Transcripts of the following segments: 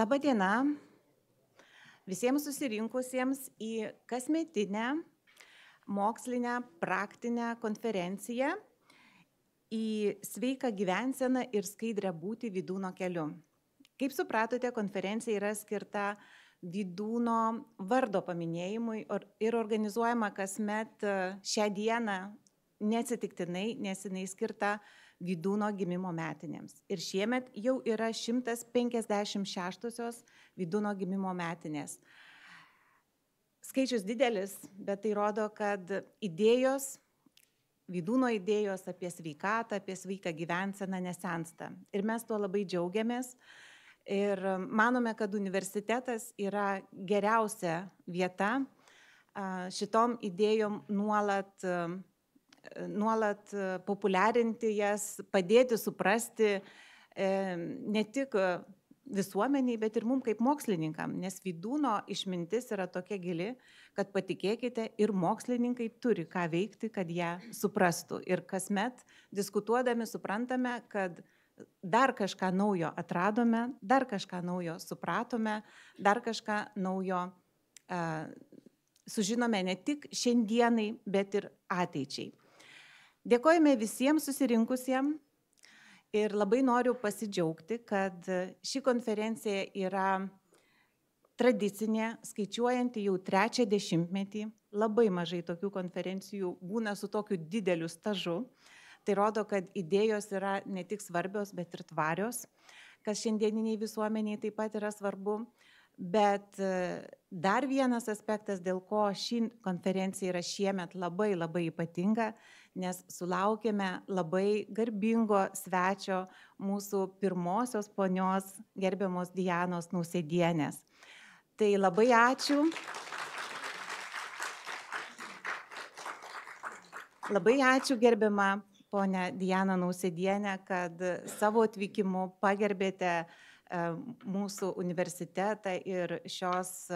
Labą dieną visiems susirinkusiems į kasmetinę mokslinę praktinę konferenciją į sveiką gyvenseną ir skaidrią būtį Vydūno keliu. Kaip supratote, konferencija yra skirta Vydūno vardo paminėjimui ir organizuojama kasmet šią dieną neatsitiktinai, nes jinai skirta Vydūno gimimo metinėms. Ir šiemet jau yra 156-osios Vydūno gimimo metinės. Skaičius didelis, bet tai rodo, kad Vydūno idėjos apie sveikatą, apie sveiką gyvenseną nesensta. Ir mes tuo labai džiaugiamės. Ir manome, kad universitetas yra geriausia vieta šitom idėjom nuolat populiarinti jas, padėti suprasti ne tik visuomeniai, bet ir mums kaip mokslininkam, nes Vydūno išmintis yra tokia gili, kad patikėkite, ir mokslininkai turi ką veikti, kad ją suprastų. Ir kasmet diskutuodami suprantame, kad dar kažką naujo atradome, dar kažką naujo supratome, dar kažką naujo sužinome ne tik šiandienai, bet ir ateičiai. Dėkojame visiems susirinkusiems ir labai noriu pasidžiaugti, kad ši konferencija yra tradicinė, skaičiuojanti jau 3 dešimtmetį. Labai mažai tokių konferencijų būna su tokiu dideliu stažu. Tai rodo, kad idėjos yra ne tik svarbios, bet ir tvarios, kas šiandieniniai visuomeniai taip pat yra svarbu. Bet dar vienas aspektas, dėl ko ši konferencija yra šiemet labai ypatinga, nes sulaukėme labai garbingo svečio mūsų pirmosios ponios gerbiamos Dianos Nausėdienės. Tai labai ačiū. Labai ačiū gerbiama ponia Diana Nausėdienė, kad savo atvykimu pagerbėte mūsų universitetą ir šios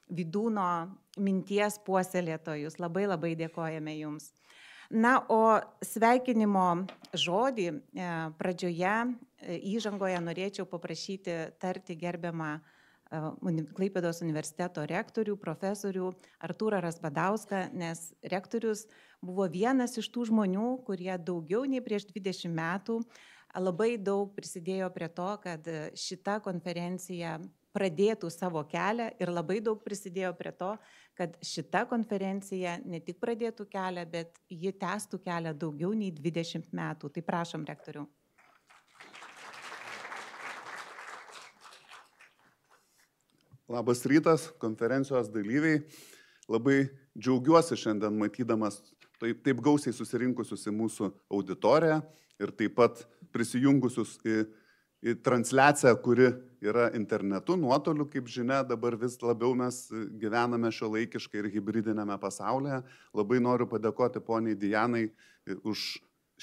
Vydūno minties puoselėtojus. Labai dėkojame jums. Na, o sveikinimo žodį pradžioje, įžangoje norėčiau paprašyti tarti gerbiamą Klaipėdos universiteto rektorių, profesorių Artūrą Razbadauską, nes rektorius buvo vienas iš tų žmonių, kurie daugiau nei prieš 20 metų labai daug prisidėjo prie to, kad šita konferencija pradėtų savo kelią ir labai daug prisidėjo prie to, kad šita konferencija ne tik pradėtų kelią, bet ji tęstų kelią daugiau nei 20 metų. Tai prašom, rektorių. Labas rytas, konferencijos dalyviai. Labai džiaugiuosi šiandien matydamas taip gausiai susirinkusius į mūsų auditoriją ir taip pat prisijungusius į transliaciją, kuri yra internetu, nuotoliu, kaip žinia, dabar vis labiau mes gyvename šiuolaikiškai ir hibridinėme pasaulyje. Labai noriu padėkoti poniai Dianai už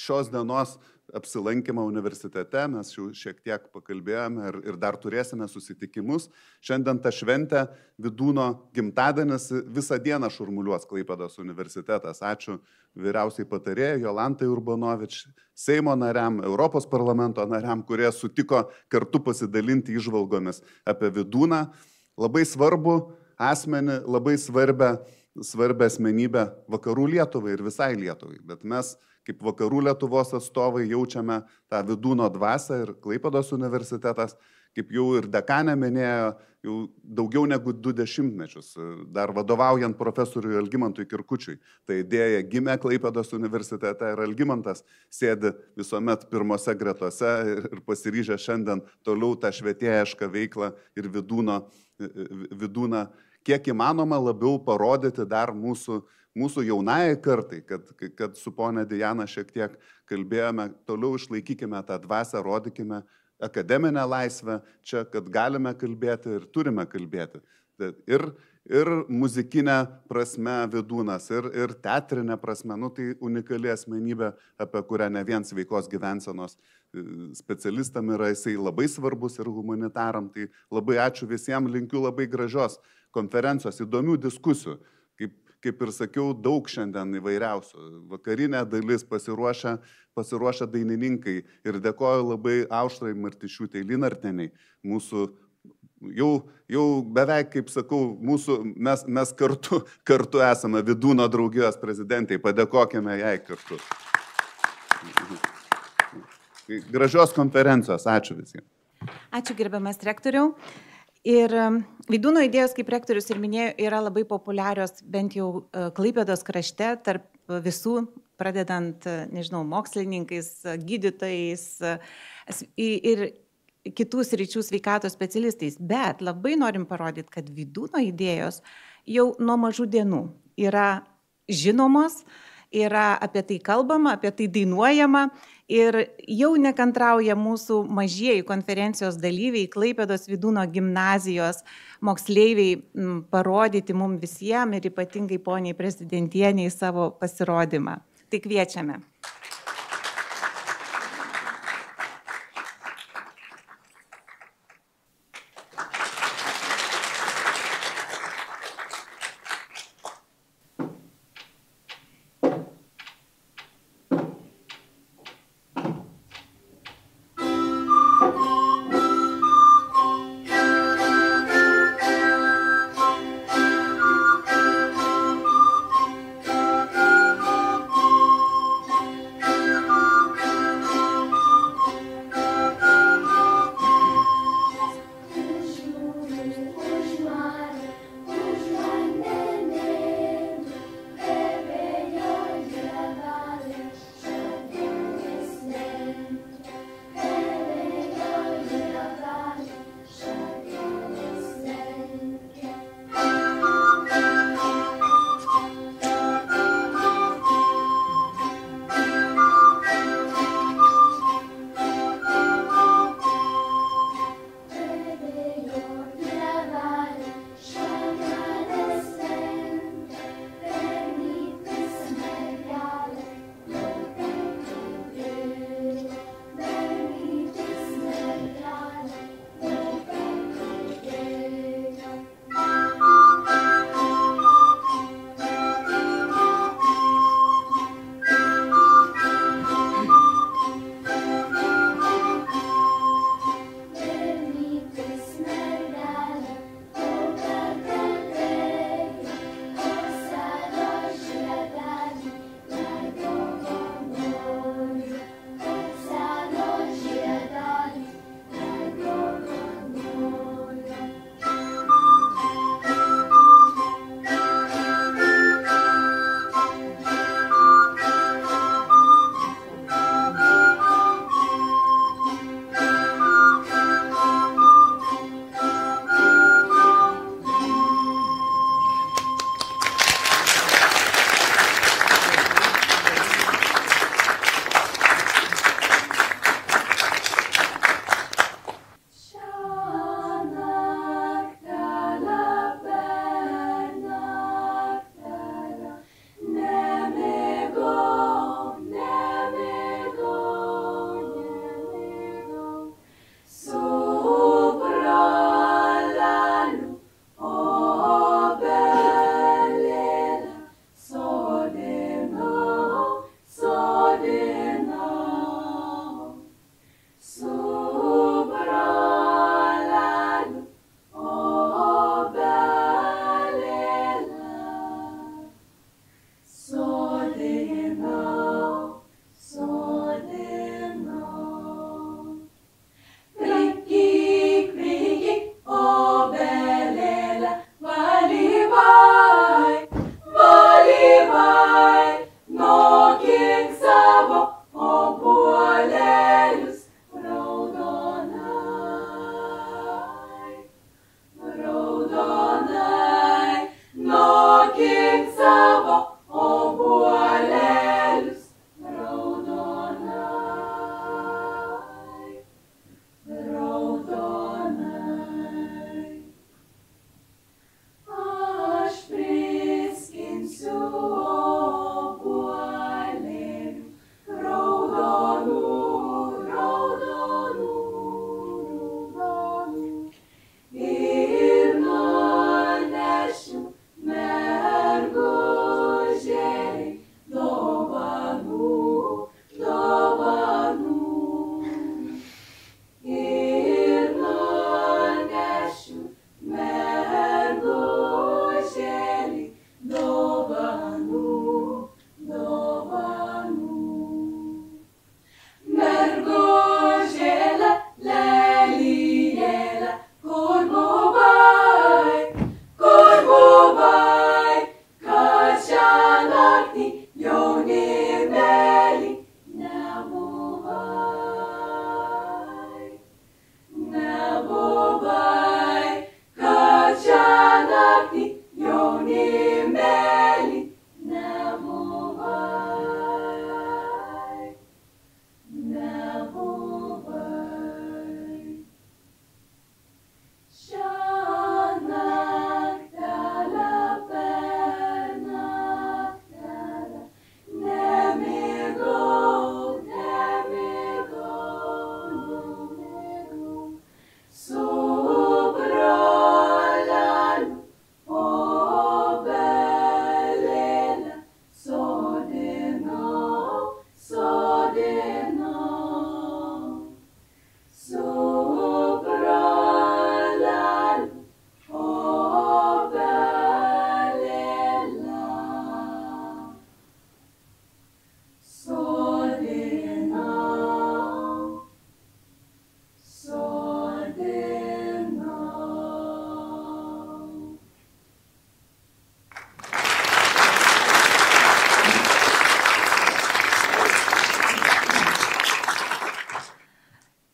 šios dienos apsilankymą universitete. Mes jau šiek tiek pakalbėjome ir dar turėsime susitikimus. Šiandien ta šventė, Vydūno gimtadienis, visą dieną šurmuliuos Klaipėdos universitetas. Ačiū vyriausiai patarėjai Jolantai Urbanovič, Seimo nariam, Europos parlamento nariam, kurie sutiko kartu pasidalinti įžvalgomis apie Vydūną. Labai svarbu asmenį, labai svarbią asmenybę vakarų Lietuvai ir visai Lietuvai. Bet mes kaip vakarų Lietuvos atstovai jaučiame tą Vydūno dvasią ir Klaipėdos universitetas, kaip jau ir dekanė minėjo, jau daugiau negu 20 mečius, dar vadovaujant profesoriui Algimantui Kirkučiui. Ta idėja gimė Klaipėdos universitete ir Algimantas sėdi visuomet pirmose gretose ir pasiryžę šiandien toliau tą švietėjišką veiklą ir Vydūną kiek įmanoma labiau parodyti dar mūsų jaunai kartai, kad su ponia Diana šiek tiek kalbėjome, toliau išlaikykime tą dvasią, rodykime akademinę laisvę čia, kad galime kalbėti ir turime kalbėti. Ir muzikinė prasme Vydūnas, ir teatrinė prasme, tai unikali asmenybė, apie kurią ne vien sveikos gyvensenos specialistam yra, jisai labai svarbus ir humanitaram. Tai labai ačiū visiems, linkiu labai gražios konferencijos, įdomių diskusijų. Kaip ir sakiau, daug šiandien įvairiausių. Vakarinė dalis pasiruošę dainininkai ir dėkoju labai Aušrai Martišiūtei Linarteniai, mūsų Jau beveik, kaip sakau, mes kartu esame Vydūno draugijos prezidentai, padėkokime jai kartu. Gražios konferencijos, ačiū visiems. Ačiū gerbiamas rektoriau. Ir Vydūno idėjos, kaip rektorius ir minėjo, yra labai populiarios bent jau Klaipėdos krašte tarp visų, pradedant, nežinau, mokslininkais, gydytojais ir kitų sričių sveikatos specialistais. Bet labai norim parodyti, kad Vydūno idėjos jau nuo mažų dienų yra žinomos, yra apie tai kalbama, apie tai dainuojama ir jau nekantrauja mūsų mažieji konferencijos dalyviai, Klaipėdos Vydūno gimnazijos moksleiviai parodyti mums visiems ir ypatingai poniai prezidentieniai savo pasirodymą. Tai kviečiame.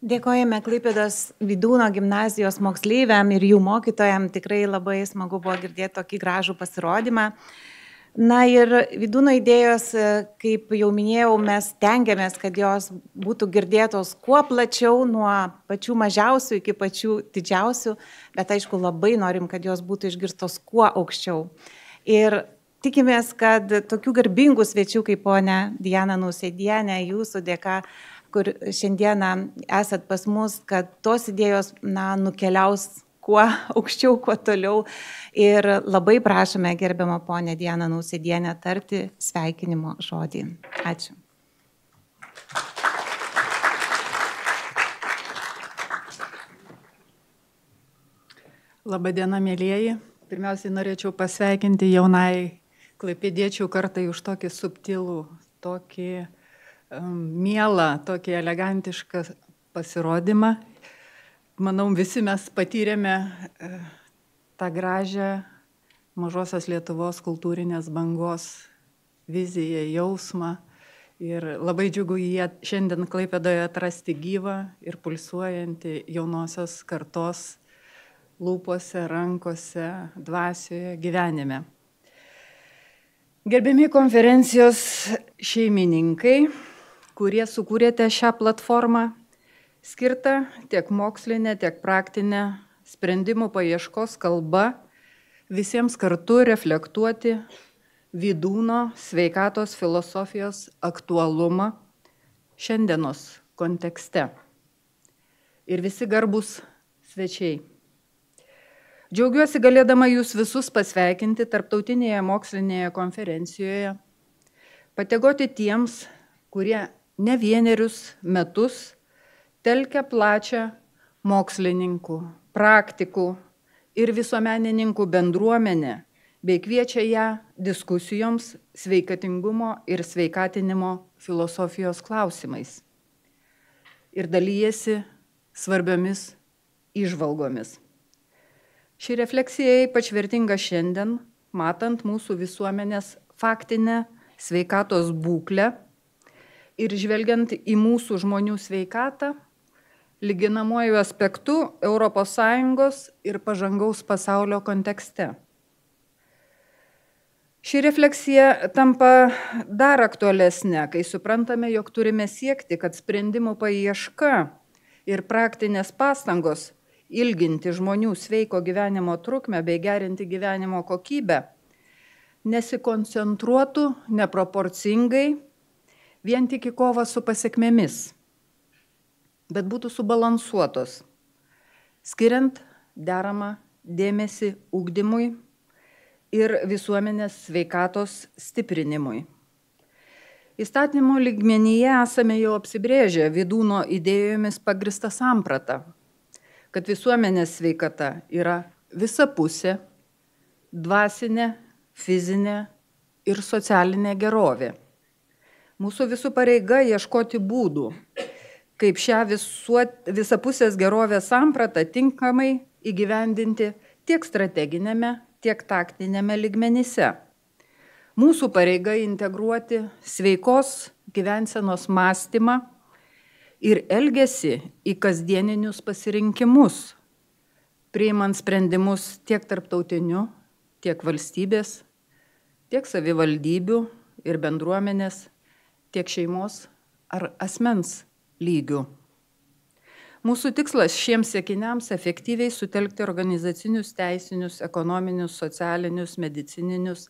Dėkojame Klaipėdos Vydūno gimnazijos moksleiviam ir jų mokytojam. Tikrai labai smagu buvo girdėti tokį gražų pasirodymą. Na ir Vydūno idėjos, kaip jau minėjau, mes tengiamės, kad jos būtų girdėtos kuo plačiau, nuo pačių mažiausių iki pačių didžiausių, bet aišku, labai norim, kad jos būtų išgirstos kuo aukščiau. Ir tikimės, kad tokių garbingų svečių kaip ponia Diana Nausėdienė, jūsų dėka, kur šiandieną esat pas mus, kad tos idėjos nukeliaus kuo aukščiau, kuo toliau. Ir labai prašome gerbiamą ponę Dianą Nausėdienę tarti sveikinimo žodį. Ačiū. Labadiena, mėlyjeji. Pirmiausiai norėčiau pasveikinti jaunai klaipėdiečių kartai už tokį subtilų, tokį mielą, tokį elegantišką pasirodymą. Manau, visi mes patyrėme tą gražią mažosios Lietuvos kultūrinės bangos viziją, jausmą. Ir labai džiugu jį šiandien Klaipėdoje atrasti gyvą ir pulsuojantį jaunosios kartos lūpose, rankose, dvasioje, gyvenime. Gerbiami konferencijos šeimininkai, kurie sukūrėte šią platformą, skirtą tiek mokslinė, tiek praktinė sprendimų paieškos kalba visiems kartu reflektuoti Vydūno sveikatos filosofijos aktualumą šiandienos kontekste. Ir visi garbūs svečiai. Džiaugiuosi galėdama jūs visus pasveikinti tarptautinėje mokslinėje konferencijoje, padėkoti tiems, kurie ne vienerius metus telkia plačią mokslininkų, praktikų ir visuomenininkų bendruomenę, bei kviečia ją diskusijoms sveikatingumo ir sveikatinimo filosofijos klausimais. Ir dalyjasi svarbiomis įžvalgomis. Ši refleksija ypač vertinga šiandien, matant mūsų visuomenės faktinę sveikatos būklę ir žvelgiant į mūsų žmonių sveikatą, lyginamuoju aspektu ES ir pažangaus pasaulio kontekste. Ši refleksija tampa dar aktualesnė, kai suprantame, jog turime siekti, kad sprendimų paieška ir praktinės pastangos ilginti žmonių sveiko gyvenimo trukmę bei gerinti gyvenimo kokybę nesikoncentruotų neproporcingai vien tik į kovą su pasekmėmis, bet būtų subalansuotos, skiriant deramą dėmesį ugdymui ir visuomenės sveikatos stiprinimui. Įstatymų lygmenyje esame jau apsibrėžę Vydūno idėjomis pagristą sampratą, kad visuomenės sveikata yra visapusė, dvasinė, fizinė ir socialinė gerovė. Mūsų visų pareiga ieškoti būdų, kaip šią visapusės gerovės sampratą tinkamai įgyvendinti tiek strateginėme, tiek taktinėme lygmenyse. Mūsų pareiga integruoti sveikos gyvensenos mąstymą ir elgesį į kasdieninius pasirinkimus, priimant sprendimus tiek tarptautiniu, tiek valstybės, tiek savivaldybių ir bendruomenės, tiek šeimos ar asmens lygių. Mūsų tikslas šiems siekiniams efektyviai sutelkti organizacinius, teisinius, ekonominius, socialinius, medicininius,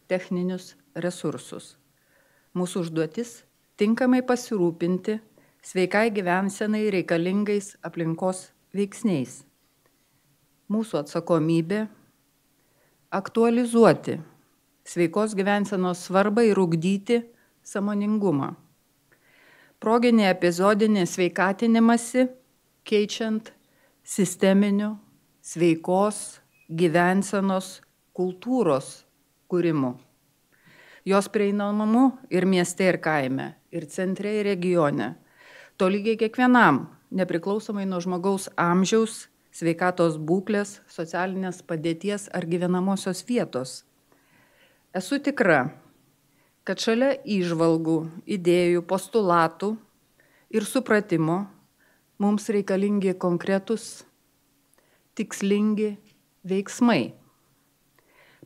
techninius resursus. Mūsų užduotis tinkamai pasirūpinti sveikai gyvensenai reikalingais aplinkos veiksniais. Mūsų atsakomybė aktualizuoti sveikos gyvensenos svarbą ir ugdyti sąmoningumą. Proginį epizodinį sveikatinimąsi keičiant sisteminiu sveikos gyvensenos kultūros kūrimu. Jos prieinamumu ir mieste, ir kaime, ir centre, ir regione. Tolygiai kiekvienam, nepriklausomai nuo žmogaus amžiaus, sveikatos būklės, socialinės padėties ar gyvenamosios vietos. Esu tikra, kad šalia įžvalgų, idėjų, postulatų ir supratimo mums reikalingi konkretus, tikslingi veiksmai.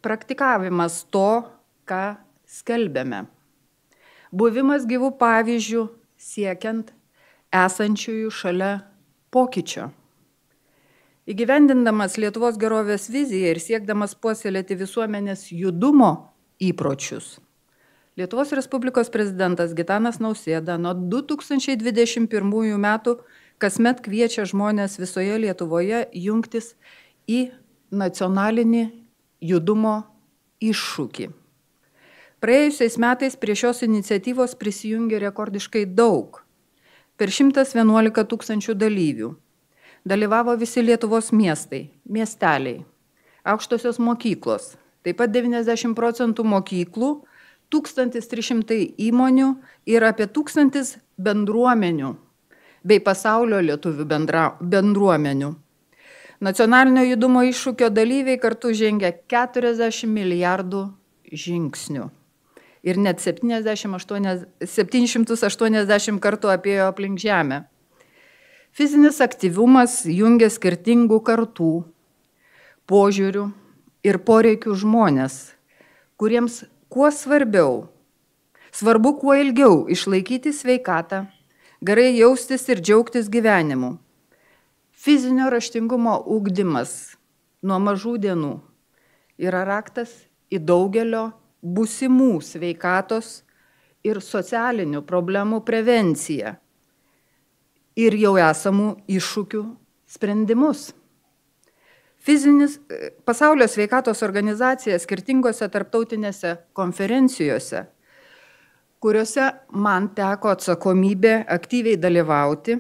Praktikavimas to, ką skelbėme. Buvimas gyvų pavyzdžių siekiant esančiųjų šalia pokyčio. Įgyvendindamas Lietuvos gerovės viziją ir siekdamas puoselėti visuomenės judumo įpročius, Lietuvos Respublikos prezidentas Gitanas Nausėda nuo 2021 metų kasmet kviečia žmonės visoje Lietuvoje jungtis į nacionalinį judumo iššūkį. Praėjusiais metais prie šios iniciatyvos prisijungė rekordiškai daug, per 111 000 dalyvių. Dalyvavo visi Lietuvos miestai, miesteliai, aukštosios mokyklos, taip pat 90% mokyklų, 1300 įmonių ir apie 1000 bendruomenių bei pasaulio lietuvių bendruomenių. Nacionalinio judumo iššūkio dalyviai kartu žengia 40 milijardų žingsnių ir net 780 kartų apėjo aplink Žemę. Fizinis aktyvumas jungia skirtingų kartų, požiūrių ir poreikių žmonės, kuriems kuo svarbu kuo ilgiau išlaikyti sveikatą, gerai jaustis ir džiaugtis gyvenimu. Fizinio raštingumo ugdymas nuo mažų dienų yra raktas į daugelio būsimų sveikatos ir socialinių problemų prevenciją ir jau esamų iššūkių sprendimus. Pasaulio sveikatos organizacija skirtingose tarptautinėse konferencijose, kuriuose man teko atsakomybė aktyviai dalyvauti,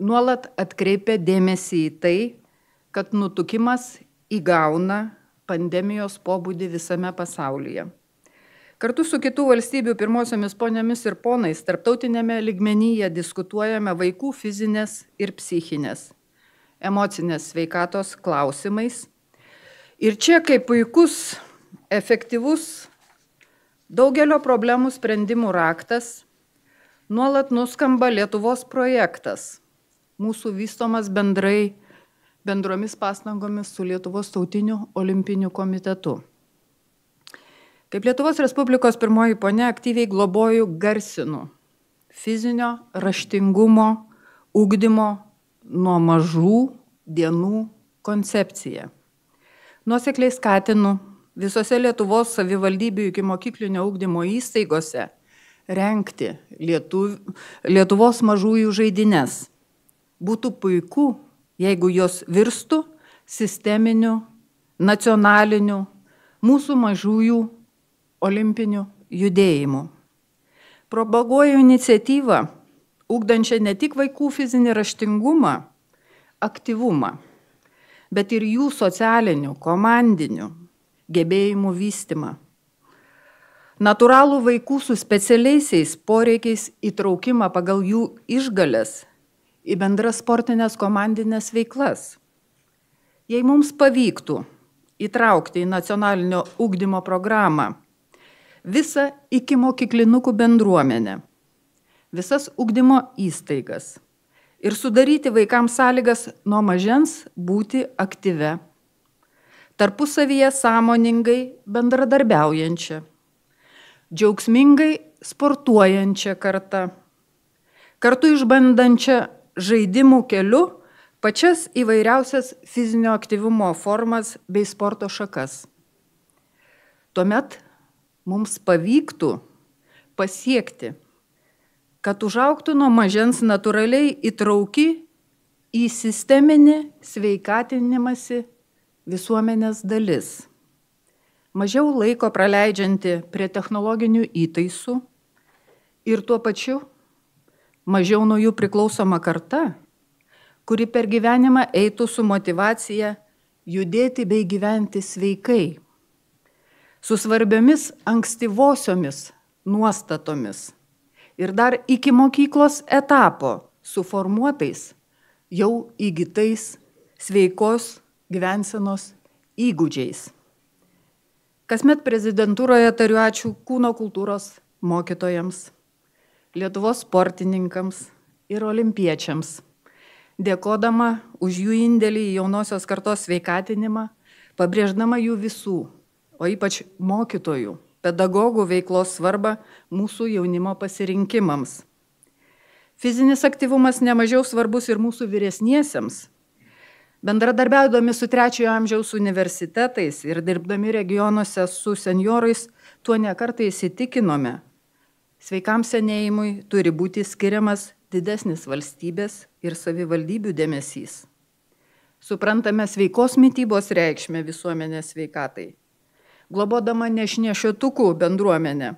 nuolat atkreipia dėmesį į tai, kad nutukimas įgauna pandemijos pobūdį visame pasaulyje. Kartu su kitų valstybių pirmosiomis poniomis ir ponais tarptautinėme lygmenyje diskutuojame vaikų fizinės ir psichinės, emocinės sveikatos klausimais. Ir čia kaip puikus, efektyvus daugelio problemų sprendimų raktas nuolat nuskamba Lietuvos projektas, mūsų vystomas bendromis pastangomis su Lietuvos tautiniu olimpiniu komitetu. Kaip Lietuvos Respublikos pirmoji ponia aktyviai globoju garsinu fizinio raštingumo ugdymo nuo mažų dienų koncepciją. Nuosekliai skatinu visose Lietuvos savivaldybių ikimokyklinio ugdymo įstaigose rengti Lietuvos mažųjų žaidynes. Būtų puiku, jeigu jos virstų sisteminiu, nacionaliniu, mūsų mažųjų olimpinių judėjimų. Propaguoju iniciatyvą, ugdančią ne tik vaikų fizinį raštingumą, aktyvumą, bet ir jų socialinių, komandinių gebėjimų vystymą. Natūralų vaikų su specialiaisiais poreikiais įtraukimą pagal jų išgales į bendras sportinės komandinės veiklas. Jei mums pavyktų įtraukti į nacionalinio ugdymo programą visą ikimokyklinukų bendruomenę, visas ugdymo įstaigas ir sudaryti vaikams sąlygas nuo mažens būti aktyve, tarpusavyje sąmoningai bendradarbiaujančią, džiaugsmingai sportuojančią kartą, kartu išbandančią žaidimų keliu pačias įvairiausias fizinio aktyvumo formas bei sporto šakas. Tuomet mums pavyktų pasiekti, kad užaugtų nuo mažens natūraliai įtrauki į sisteminį sveikatinimąsi visuomenės dalis. Mažiau laiko praleidžianti prie technologinių įtaisų ir tuo pačiu mažiau nuo jų priklausoma karta, kuri per gyvenimą eitų su motyvacija judėti bei gyventi sveikai, su svarbiomis ankstyvosiomis nuostatomis ir dar iki mokyklos etapo suformuotais, jau įgytais sveikos gyvensenos įgūdžiais. Kasmet prezidentūroje tariu ačiū kūno kultūros mokytojams, Lietuvos sportininkams ir olimpiečiams, dėkodama už jų indėlį į jaunosios kartos sveikatinimą, pabrėždama jų visų, o ypač mokytojų, pedagogų veiklos svarbą mūsų jaunimo pasirinkimams. Fizinis aktyvumas nemažiau svarbus ir mūsų vyresniesiems. Bendradarbiaudami su trečiojo amžiaus universitetais ir dirbdami regionuose su senjorais, tuo nekartą įsitikinome. Sveikam senėjimui turi būti skiriamas didesnis valstybės ir savivaldybių dėmesys. Suprantame sveikos mitybos reikšmę visuomenės sveikatai. Globodama nešnešiotukų bendruomenę,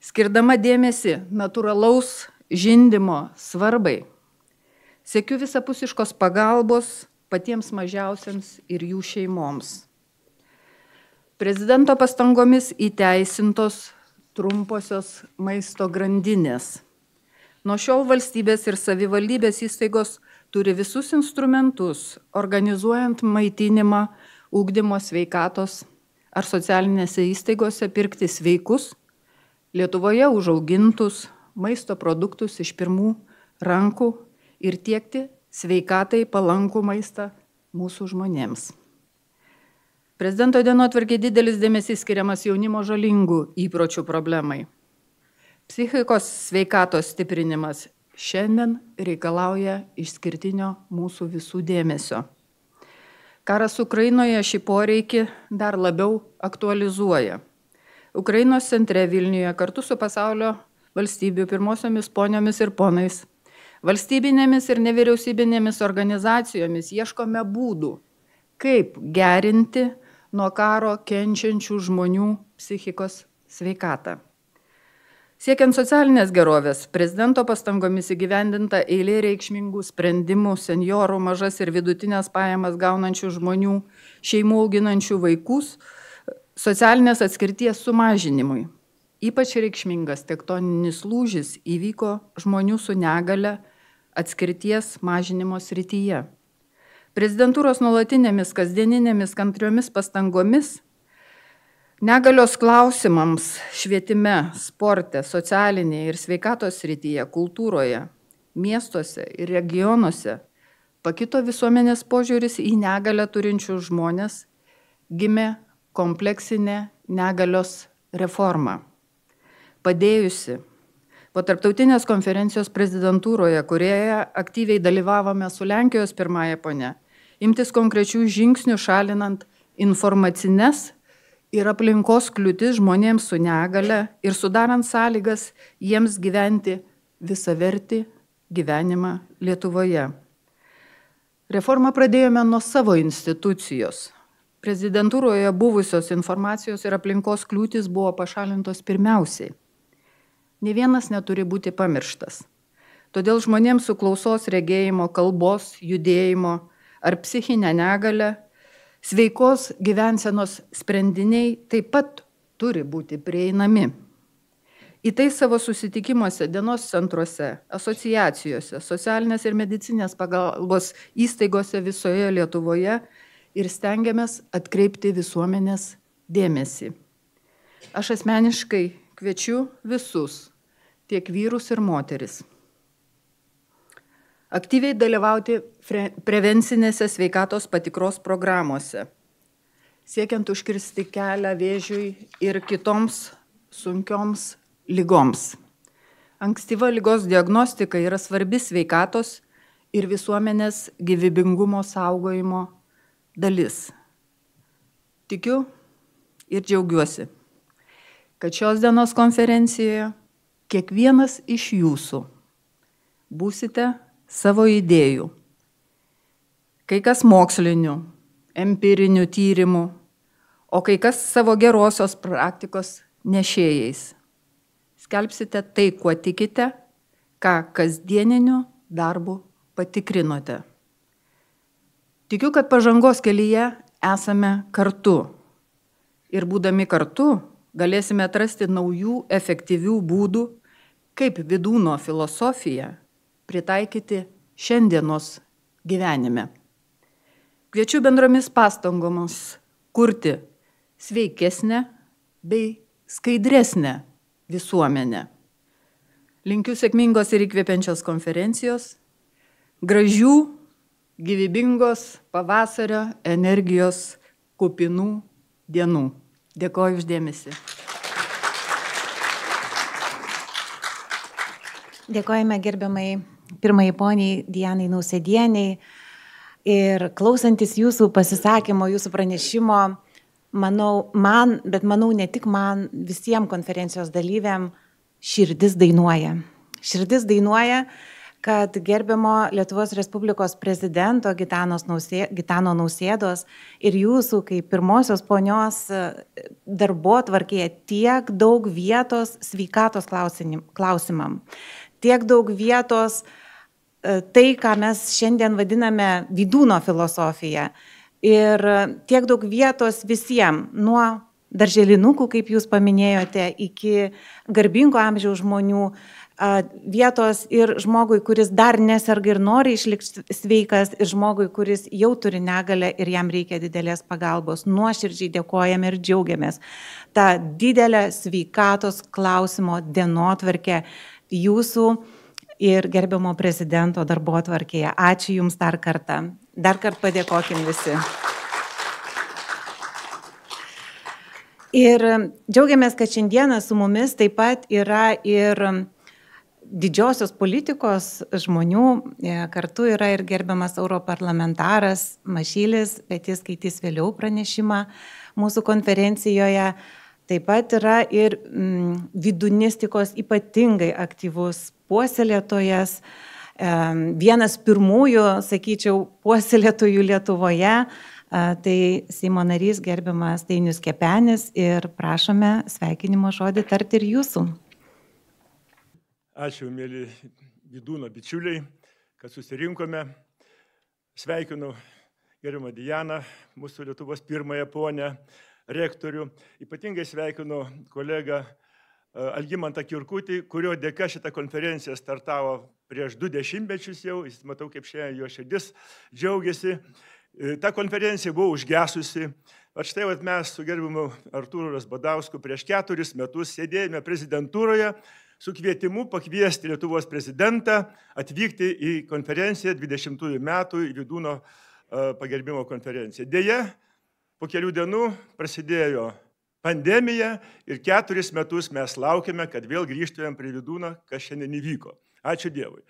skirdama dėmesį natūralaus žindymo svarbai, siekiu visapusiškos pagalbos patiems mažiausiams ir jų šeimoms. Prezidento pastangomis įteisintos trumposios maisto grandinės. Nuo šiol valstybės ir savivaldybės įstaigos turi visus instrumentus, organizuojant maitinimą, ugdymo, sveikatos ar socialinėse įstaigose pirkti sveikus, Lietuvoje užaugintus maisto produktus iš pirmų rankų ir tiekti sveikatai palankų maistą mūsų žmonėms. Prezidento dienotvarkei didelis dėmesys skiriamas jaunimo žalingų įpročių problemai. Psichikos sveikatos stiprinimas šiandien reikalauja išskirtinio mūsų visų dėmesio. Karas Ukrainoje šį poreikį dar labiau aktualizuoja. Ukrainos centre Vilniuje kartu su pasaulio valstybių pirmosiomis poniomis ir ponais, valstybinėmis ir nevyriausybinėmis organizacijomis ieškome būdų, kaip gerinti nuo karo kenčiančių žmonių psichikos sveikatą. Siekiant socialinės gerovės, prezidento pastangomis įgyvendinta eilė reikšmingų sprendimų senjorų, mažas ir vidutinės pajamas gaunančių žmonių, šeimų auginančių vaikus, socialinės atskirties sumažinimui. Ypač reikšmingas tektoninis lūžis įvyko žmonių su negale atskirties mažinimo srityje. Prezidentūros nuolatinėmis kasdieninėmis kantriomis pastangomis negalios klausimams švietime, sporte, socialinėje ir sveikatos srityje, kultūroje, miestuose ir regionuose pakito visuomenės požiūris į negalę turinčių žmonės, gimė kompleksinė negalios reforma. Padėjusi po tarptautinės konferencijos prezidentūroje, kurioje aktyviai dalyvavome su Lenkijos pirmąja ponia, imtis konkrečių žingsnių šalinant informacines ir aplinkos kliūtis žmonėms su negale ir sudarant sąlygas jiems gyventi visavertį gyvenimą Lietuvoje. Reformą pradėjome nuo savo institucijos. Prezidentūroje buvusios informacijos ir aplinkos kliūtis buvo pašalintos pirmiausiai. Nė vienas neturi būti pamirštas. Todėl žmonėms su klausos, regėjimo, kalbos, judėjimo ar psichinė negalė sveikos gyvensenos sprendiniai taip pat turi būti prieinami. Į tai savo susitikimuose, dienos centruose, asociacijose, socialinės ir medicinės pagalbos įstaigose visoje Lietuvoje ir stengiamės atkreipti visuomenės dėmesį. Aš asmeniškai kviečiu visus, tiek vyrus ir moteris, aktyviai dalyvauti prevencinėse sveikatos patikros programuose, siekiant užkirsti kelią vėžiui ir kitoms sunkioms ligoms. Ankstyva ligos diagnostika yra svarbi sveikatos ir visuomenės gyvybingumo saugojimo dalis. Tikiu ir džiaugiuosi, kad šios dienos konferencijoje kiekvienas iš jūsų būsite savo idėjų, kai kas mokslinių, empirinių tyrimų, o kai kas savo gerosios praktikos nešėjais. Skelbsite tai, kuo tikite, ką kasdieniniu darbu patikrinote. Tikiu, kad pažangos kelyje esame kartu ir būdami kartu galėsime atrasti naujų efektyvių būdų, kaip Vydūno filosofiją pritaikyti šiandienos gyvenime. Kviečiu bendromis pastangomis kurti sveikesnę bei skaidresnę visuomenę. Linkiu sėkmingos ir įkvepiančios konferencijos. gražių, gyvybingos pavasario energijos kupinų dienų. Dėkoju uždėmesi. Dėkojame gerbiamai pirmai poniai Dianai Nausėdieniai. Ir klausantis jūsų pasisakymo, jūsų pranešimo, manau ne tik man, visiems konferencijos dalyviam širdis dainuoja. Širdis dainuoja, kad gerbiamo Lietuvos Respublikos prezidento Gitano Nausėdos ir jūsų kaip pirmosios ponios darbotvarkėje tiek daug vietos sveikatos klausimam, tiek daug vietos tai, ką mes šiandien vadiname Vydūno filosofija. Ir tiek daug vietos visiems, nuo darželinukų, kaip jūs paminėjote, iki garbingo amžiaus žmonių, vietos ir žmogui, kuris dar neserga ir nori išlikti sveikas, ir žmogui, kuris jau turi negalią ir jam reikia didelės pagalbos. Nuoširdžiai dėkojame ir džiaugiamės tą didelę sveikatos klausimo dienotvarkę jūsų ir gerbiamo prezidento darbotvarkėje. Ačiū Jums dar kartą. Dar kartą padėkokim visi. Ir džiaugiamės, kad šiandieną su mumis taip pat yra ir didžiosios politikos žmonių, kartu yra ir gerbiamas europarlamentaras Mašylis, bet jis skaitys vėliau pranešimą mūsų konferencijoje. Taip pat yra ir vidunistikos ypatingai aktyvus puoselėtojas, vienas pirmųjų, sakyčiau, puoselėtojų Lietuvoje, tai Seimo narys gerbiamas Dainius Kepenis ir prašome sveikinimo žodį tarti ir jūsų. Ačiū, mėly Vydūno bičiuliai, kad susirinkome. Sveikinu gerbiamą Dianą, mūsų Lietuvos pirmąją ponę, rektorių. Ypatingai sveikinu kolegą Algimantą Kirkutį, kurio dėka šitą konferenciją startavo prieš 2 dešimtmečius jau. Jis, matau, kaip šiandien jo širdis džiaugiasi. Ta konferencija buvo užgesusi. Štai mes su gerbiamu Artūru Razbadausku prieš 4 metus sėdėjome prezidentūroje su kvietimu pakviesti Lietuvos prezidentą atvykti į konferenciją 20 metų į Vydūno pagerbimo konferenciją. Deja, po kelių dienų prasidėjo pandemija ir 4 metus mes laukėme, kad vėl grįžtumėm prie Vydūno, kas šiandien įvyko. Ačiū Dievui.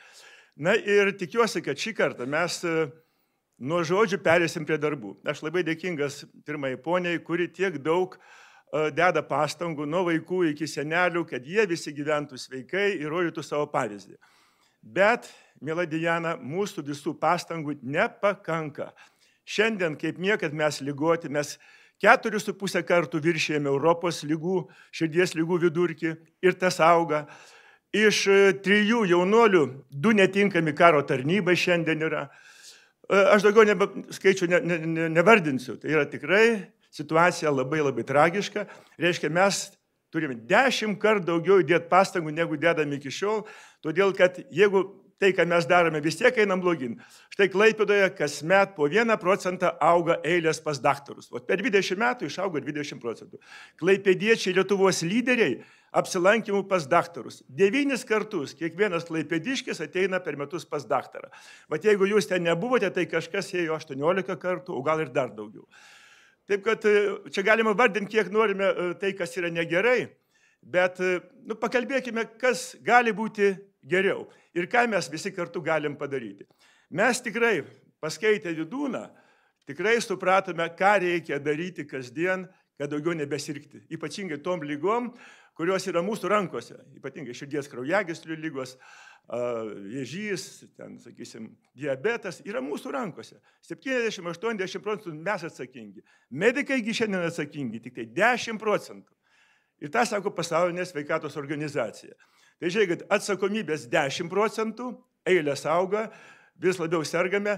Na ir tikiuosi, kad šį kartą mes nuo žodžių perėsim prie darbų. Aš labai dėkingas pirmai poniai, kuri tiek daug deda pastangų nuo vaikų iki senelių, kad jie visi gyventų sveikai ir rodytų savo pavyzdį. Bet, miela Diana, mūsų visų pastangų nepakanka. Šiandien, kaip niekad mes ligoti, mes 4,5 kartų viršėjame Europos lygų, širdies lygų vidurkį ir tas auga. Iš 3 jaunuolių 2 netinkami karo tarnybai šiandien yra. Aš daugiau skaičių nevardinsiu. Tai yra tikrai situacija labai tragiška. Reiškia, mes turime 10 kartų daugiau įdėti pastangų, negu dedame iki šiol, todėl kad jeigu tai, ką mes darome, vis tiek einam blogin. Štai Klaipėdoje kasmet po 1% auga eilės pas daktarus. O per 20 metų išaugo 20%. Klaipėdiečiai Lietuvos lyderiai apsilankymų pas daktarus. 9 kartus kiekvienas klaipėdiškis ateina per metus pas daktarą. Bet jeigu jūs ten nebuvote, tai kažkas ėjo 18 kartų, o gal ir dar daugiau. Taip kad čia galima vardinti, kiek norime tai, kas yra negerai, bet pakalbėkime, kas gali būti geriau ir ką mes visi kartu galim padaryti. Mes tikrai, paskaitę Vydūną, tikrai supratome, ką reikia daryti kasdien, kad daugiau nebesirgti. Ypatingai tom lygom, kurios yra mūsų rankose. Ypatingai širdies kraujagyslių lygos, vėžys, ten, sakysim, diabetas yra mūsų rankose. 70–80% mes atsakingi. Medikaigi šiandien atsakingi, tik tai 10%. Ir tą sako Pasaulinė sveikatos organizacija. Tai žiūrėkit, atsakomybės 10%, eilės auga, vis labiau sergame,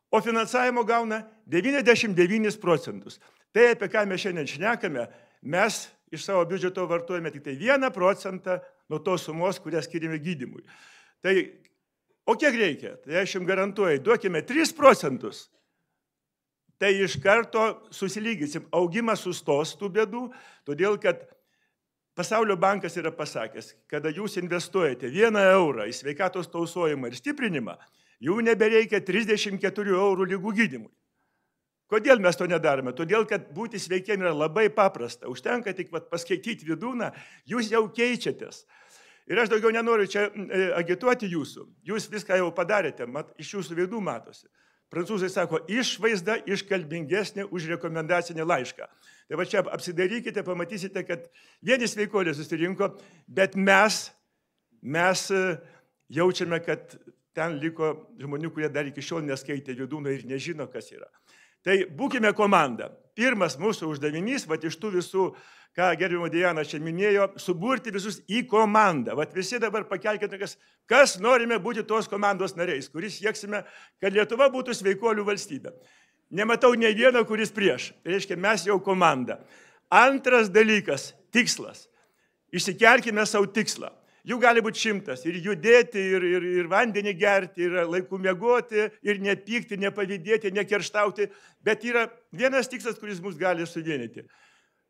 o finansavimo gauna 99%. Tai, apie ką mes šiandien šnekame, mes iš savo biudžeto vartojame tik tai 1% nuo tos sumos, kurią skiriame gydymui. Tai, o kiek reikia? Tai aš jums garantuoju, duokime 3%. Tai iš karto susilygysim. Augimas sustos tų bėdų, todėl kad Pasaulio bankas yra pasakęs, kada jūs investuojate 1 eurą į sveikatos tausojimą ir stiprinimą, Jų nebereikia 34 eurų lygų gydymui. Kodėl mes to nedarome? Todėl, kad būti sveikiem yra labai paprasta. Užtenka tik paskaityti Vydūną, jūs jau keičiatės. Ir aš daugiau nenoriu čia agituoti jūsų. Jūs viską jau padarėte, iš jūsų veidų matosi. Prancūzai sako, išvaizda iškalbingesnė už rekomendacinį laišką. Tai va čia apsidarykite, pamatysite, kad vieni sveikuoliai susirinko, bet mes jaučiame, kad ten liko žmonių, kurie dar iki šiol neskaitė Vydūno ir nežino, kas yra. Tai būkime komanda. Pirmas mūsų uždavinys, iš tų visų, ką gerbiamo Diana čia minėjo, suburti visus į komandą. Visi dabar pakelkite, kas norime būti tos komandos nariais, kuris sieksime, kad Lietuva būtų sveikuolių valstybė. Nematau nei vieno, kuris prieš. Tai reiškia, mes jau komanda. Antras dalykas – tikslas. Išsikelkime savo tikslą. Jų gali būti 100 ir judėti, ir vandenį gerti, ir laiku miegoti, ir nepykti, nepavydėti, nekerštauti, bet yra vienas tikslas, kuris mus gali suvienyti.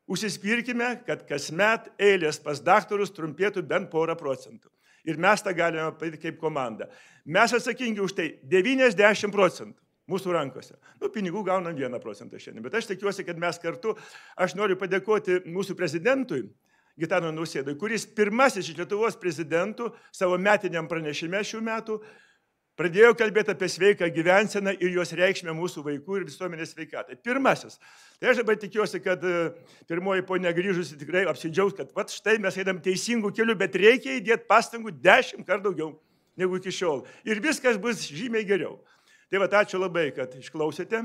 Užsispirkime, kad kasmet eilės pas daktarus trumpėtų bent 1%. Ir mes tą galime padaryti kaip komanda. Mes atsakingi už tai 90% mūsų rankose. Pinigų gaunam 1% šiandien, bet aš tikiuosi, kad mes kartu, aš noriu padėkoti mūsų prezidentui, Gitanui Nausėdui, kuris pirmasis iš Lietuvos prezidentų savo metiniam pranešime šių metų pradėjo kalbėti apie sveiką gyvenseną ir jos reikšmę mūsų vaikų ir visuomenės sveikatai. Pirmasis. Tai aš dabar tikiuosi, kad pirmoji ponia grįžusi tikrai apsidžiaus, kad štai mes einam teisingų kelių, bet reikia įdėti pastangų 10 kartų daugiau negu iki šiol. Ir viskas bus žymiai geriau. Tai ačiū labai, kad išklausėte.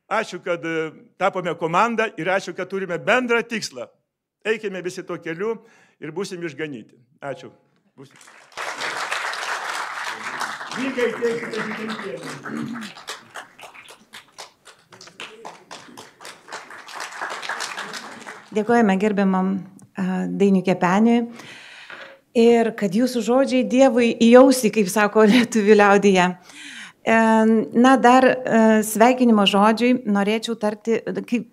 Ačiū, kad tapome komandą ir ačiū, kad turime bendrą tikslą. Eikime visi tuo keliu ir būsim išganyti. Ačiū. Dėkojame gerbiamam Dainiui Kepeniui. Ir kad jūsų žodžiai Dievui į ausį, kaip sako lietuvių liaudyje. Dar sveikinimo žodžiui norėčiau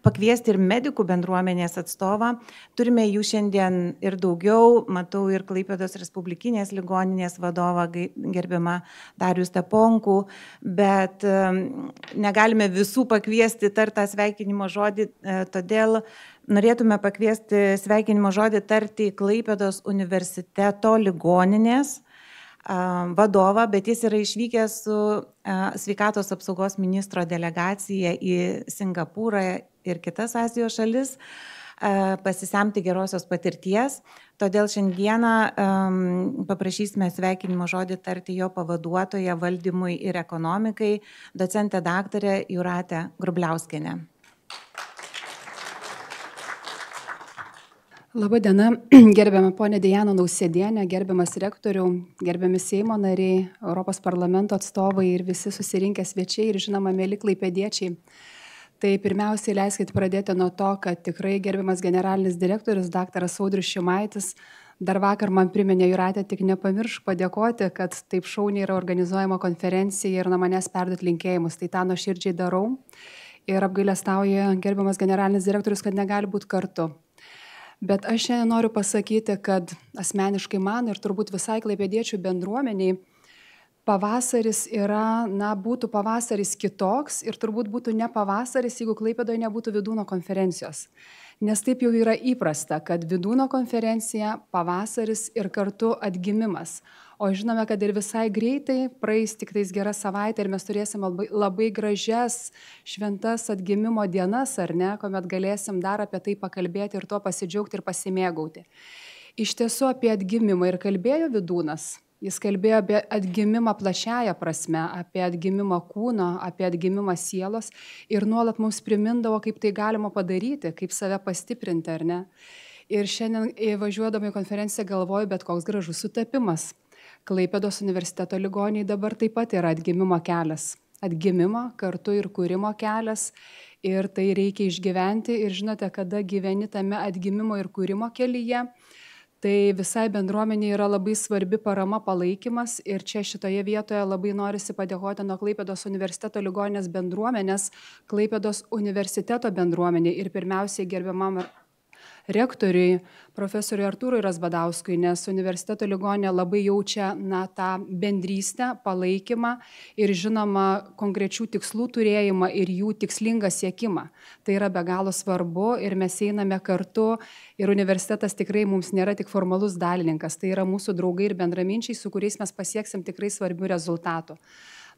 pakviesti ir medikų bendruomenės atstovą. Turime jų šiandien ir daugiau. Matau ir Klaipėdos Respublikinės ligoninės vadovą gerbiamą Darių Steponkų, bet negalime visų pakviesti tartą sveikinimo žodį, todėl norėtume pakviesti sveikinimo žodį tarti Klaipėdos universiteto ligoninės vadovą, bet jis yra išvykęs su sveikatos apsaugos ministro delegacija į Singapūrą ir kitas Azijos šalis pasisemti gerosios patirties. Todėl šiandieną paprašysime sveikinimo žodį tarti jo pavaduotoją valdymui ir ekonomikai, docentę daktarę Jūratę Grubliauskienę. Labadiena, gerbiama ponė Diana Nausėdienė, gerbiamas rektorių, gerbiami Seimo nariai, Europos parlamento atstovai ir visi susirinkę svečiai ir žinoma, mėly klaipėdiečiai. Tai pirmiausiai leiskit pradėti nuo to, kad tikrai gerbiamas generalinis direktorius, daktaras Audrius Šimaitis, dar vakar man priminė Jūratė, tik nepamiršk padėkoti, kad taip šauniai yra organizuojama konferencija ir nuo manęs perduoti linkėjimus. Tai tą nuoširdžiai darau ir apgailestauja gerbiamas generalinis direktorius, kad negali būti kartu. Bet aš šiandien noriu pasakyti, kad asmeniškai man ir turbūt visai klaipėdiečių bendruomeniai pavasaris yra, būtų pavasaris kitoks ir turbūt būtų ne pavasaris, jeigu Klaipėdoje nebūtų Vydūno konferencijos. Nes taip jau yra įprasta, kad Vydūno konferencija, pavasaris ir kartu atgimimas. O žinome, kad ir visai greitai praeis tik tais gera savaitė ir mes turėsim labai gražias šventas atgimimo dienas, ar ne, kuomet galėsim dar apie tai pakalbėti ir tuo pasidžiaugti ir pasimėgauti. Iš tiesų apie atgimimą ir kalbėjo Vydūnas. Jis kalbėjo apie atgimimą plačiąją prasme, apie atgimimą kūno, apie atgimimą sielos ir nuolat mums primindavo, kaip tai galima padaryti, kaip save pastiprinti, ar ne. Ir šiandien važiuodama į konferenciją galvoju, bet koks gražus sutapimas. Klaipėdos universiteto ligoninėje dabar taip pat yra atgimimo kelias. Atgimimo kartu ir kūrimo kelias ir tai reikia išgyventi ir žinote, kada gyveni tame atgimimo ir kūrimo kelyje, tai visai bendruomenė yra labai svarbi parama, palaikymas ir čia šitoje vietoje labai norisi padėkoti nuo Klaipėdos universiteto ligoninės bendruomenės, Klaipėdos universiteto bendruomenė ir pirmiausiai gerbiamam rektoriui, profesoriui Artūrui Razbadauskui, nes universiteto ligoninė labai jaučia tą bendrystę, palaikymą ir žinoma konkrečių tikslų turėjimą ir jų tikslingą siekimą. Tai yra be galo svarbu ir mes einame kartu ir universitetas tikrai mums nėra tik formalus dalininkas, tai yra mūsų draugai ir bendraminčiai, su kuriais mes pasieksim tikrai svarbių rezultatų.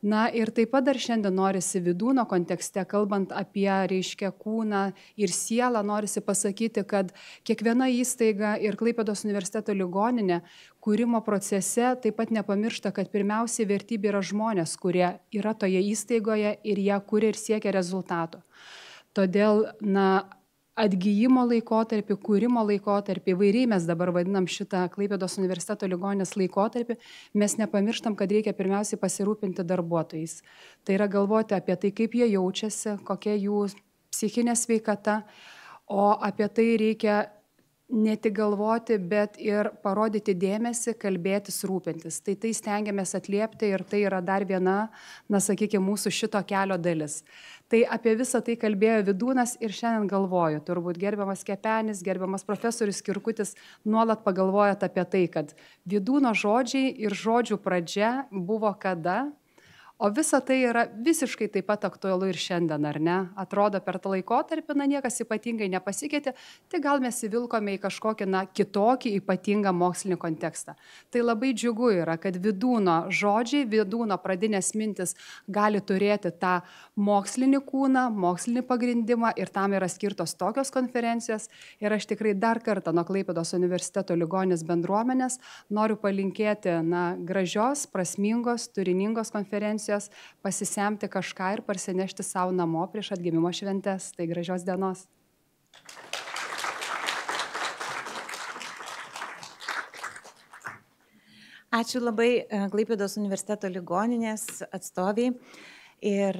Na ir taip pat dar šiandien norisi Vydūno kontekste, kalbant apie, reiškia, kūną ir sielą, norisi pasakyti, kad kiekviena įstaiga ir Klaipėdos universiteto ligoninė kūrimo procese taip pat nepamiršta, kad pirmiausiai vertybė yra žmonės, kurie yra toje įstaigoje ir jie kuria ir siekia rezultato. Todėl, atgyjimo laikotarpį, kūrimo laikotarpį, įvairiai mes dabar vadinam šitą Klaipėdos universiteto ligoninės laikotarpį, mes nepamirštam, kad reikia pirmiausiai pasirūpinti darbuotojais. Tai yra galvoti apie tai, kaip jie jaučiasi, kokia jų psichinė sveikata, o apie tai reikia ne tik galvoti, bet ir parodyti dėmesį, kalbėtis, rūpintis. Tai stengiamės atliepti ir tai yra dar viena, sakykime, mūsų šito kelio dalis. Tai apie visą tai kalbėjo Vydūnas ir šiandien galvoju, turbūt gerbiamas Kepenis, gerbiamas profesorius Kirkutis nuolat pagalvojat apie tai, kad Vydūno žodžiai ir žodžių pradžia buvo kada, o visa tai yra visiškai taip pat aktualu ir šiandien, ar ne? Atrodo, per tą laikotarpį, niekas ypatingai nepasikeitė, tai gal mes įvilkome į kažkokį, kitokį ypatingą mokslinį kontekstą. Tai labai džiugu yra, kad Vydūno žodžiai, Vydūno pradinės mintis gali turėti tą mokslinį kūną, mokslinį pagrindimą ir tam yra skirtos tokios konferencijos. Ir aš tikrai dar kartą nuo Klaipėdos universiteto ligoninės bendruomenės noriu palinkėti, gražios, prasmingos, turiningos konferencijos, pasisemti kažką ir parsinešti savo namo prieš atgimimo šventes. Tai gražios dienos. Ačiū labai Klaipėdos universiteto ligoninės atstoviai. Ir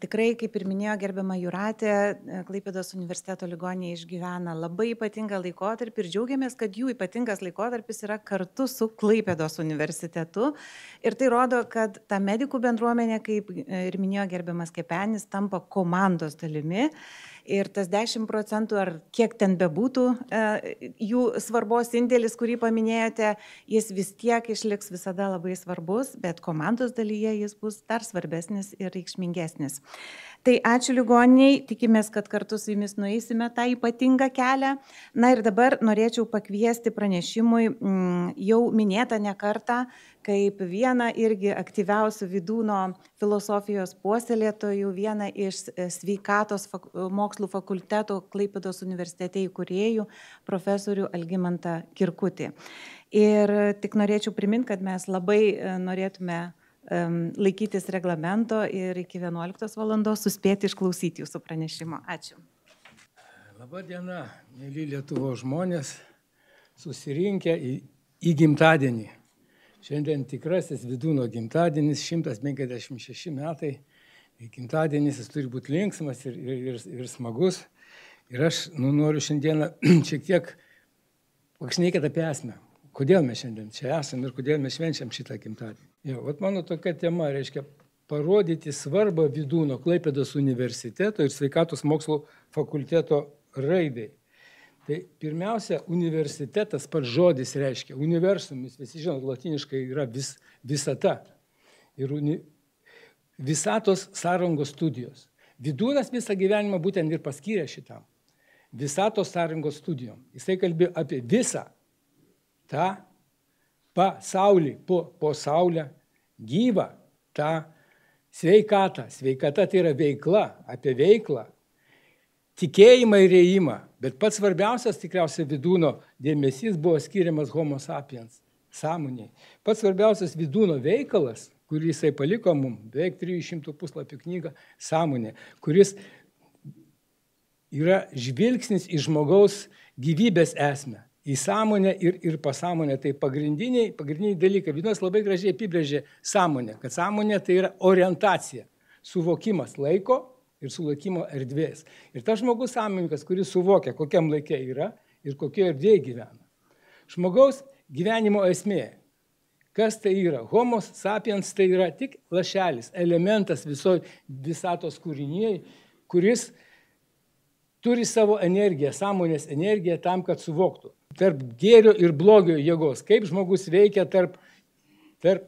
tikrai, kaip ir minėjo gerbiama Jūratė, Klaipėdos universiteto ligoninė išgyvena labai ypatingą laikotarpį ir džiaugiamės, kad jų ypatingas laikotarpis yra kartu su Klaipėdos universitetu. Ir tai rodo, kad ta medikų bendruomenė, kaip ir minėjo gerbiamas Kepenis, tampa komandos dalimi. Ir tas 10% ar kiek ten bebūtų jų svarbos indėlis, kurį paminėjote, jis vis tiek išliks visada labai svarbus, bet komandos dalyje jis bus dar svarbesnis ir reikšmingesnis. Tai ačiū ligoniniai, tikimės, kad kartu su jumis nueisime tą ypatingą kelią. Na ir dabar norėčiau pakviesti pranešimui jau minėtą ne kartą, kaip vieną irgi aktyviausių Vydūno filosofijos puoselėtojų, vieną iš sveikatos mokslų fakulteto Klaipėdos universitete įkūrėjų, profesorių Algimantą Kirkutį. Ir tik norėčiau priminti, kad mes labai norėtume laikytis reglamento ir iki 11 valandos suspėti išklausyti jūsų pranešimo. Ačiū. Labą dieną, mėly Lietuvos žmonės, susirinkę į gimtadienį. Šiandien tikrasis Vydūno gimtadienis, 156 metai. Gimtadienis jis turi būti linksmas ir smagus. Ir aš noriu šiandieną šiek tiek pašnekėti apie esmę. Kodėl mes šiandien čia esame ir kodėl mes švenčiam šitą gimtadienį. Mano tokia tema reiškia parodyti svarbą Vydūno Klaipėdos universiteto ir sveikatos mokslo fakulteto raidai. Tai pirmiausia, universitetas pats žodis reiškia universumis, visi žinot, latiniškai yra visata. Ir visatos sąrangos studijos. Vydūnas visą gyvenimą būtent ir paskyrė šitam. Visatos sąrangos studijom. Jisai kalbėjo apie visą tą pasaulį, po saulę, gyvą, tą sveikatą. Sveikata tai yra veikla, apie veiklą, tikėjimą ir ėjimą. Bet pats svarbiausias tikriausiai Vydūno dėmesys buvo skiriamas homo sapiens, sąmoniai. Pats svarbiausias Vydūno veikalas, kurį jisai paliko mums, beveik 300 puslapių knygą Sąmonė, kuris yra žvilgsnis į žmogaus gyvybės esmę. Į sąmonę ir pasąmonę. Tai pagrindiniai dalykai. Vydūnas labai gražiai apibrėžė sąmonę, kad sąmonė tai yra orientacija, suvokimas laiko ir suvokimo erdvės. Ir tas žmogus sąmoninkas, kuris suvokia, kokiam laike yra ir kokioje erdvėje gyvena. Žmogaus gyvenimo esmė. Kas tai yra? Homo sapiens tai yra tik lašelis, elementas visatos kūrinyje, kuris turi savo energiją, sąmonės energiją tam, kad suvoktų. Tarp gėrio ir blogio jėgos, kaip žmogus veikia tarp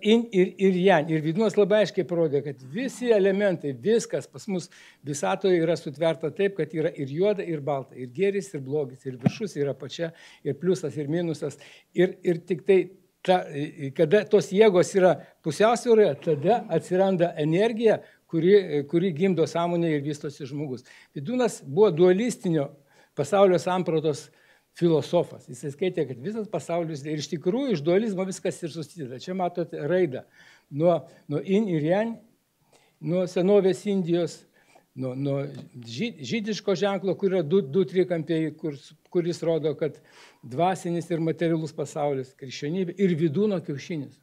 in ir yang. Ir Vydūnas labai aiškiai parodė, kad visi elementai, viskas pas mus visatoje yra sutverta taip, kad yra ir juoda, ir balta, ir gėris, ir blogis, ir viršus, ir apačia, ir pliusas, ir minusas. Ir tik tai, kada tos jėgos yra pusiausvyroje, tada atsiranda energija, kuri gimdo sąmonę ir vystosi žmogus. Vydūnas buvo dualistinio pasaulio sampratos filosofas. Jis skaitė, kad visas pasaulis ir iš tikrųjų iš dualizmo viskas ir susideda. Čia matote raidą nuo in ir yang, nuo senovės Indijos, nuo žydiško ženklo, kur yra du trikampiai, kuris rodo, kad dvasinis ir materialus pasaulis, krikščionybė ir Vydūno kiaušinis.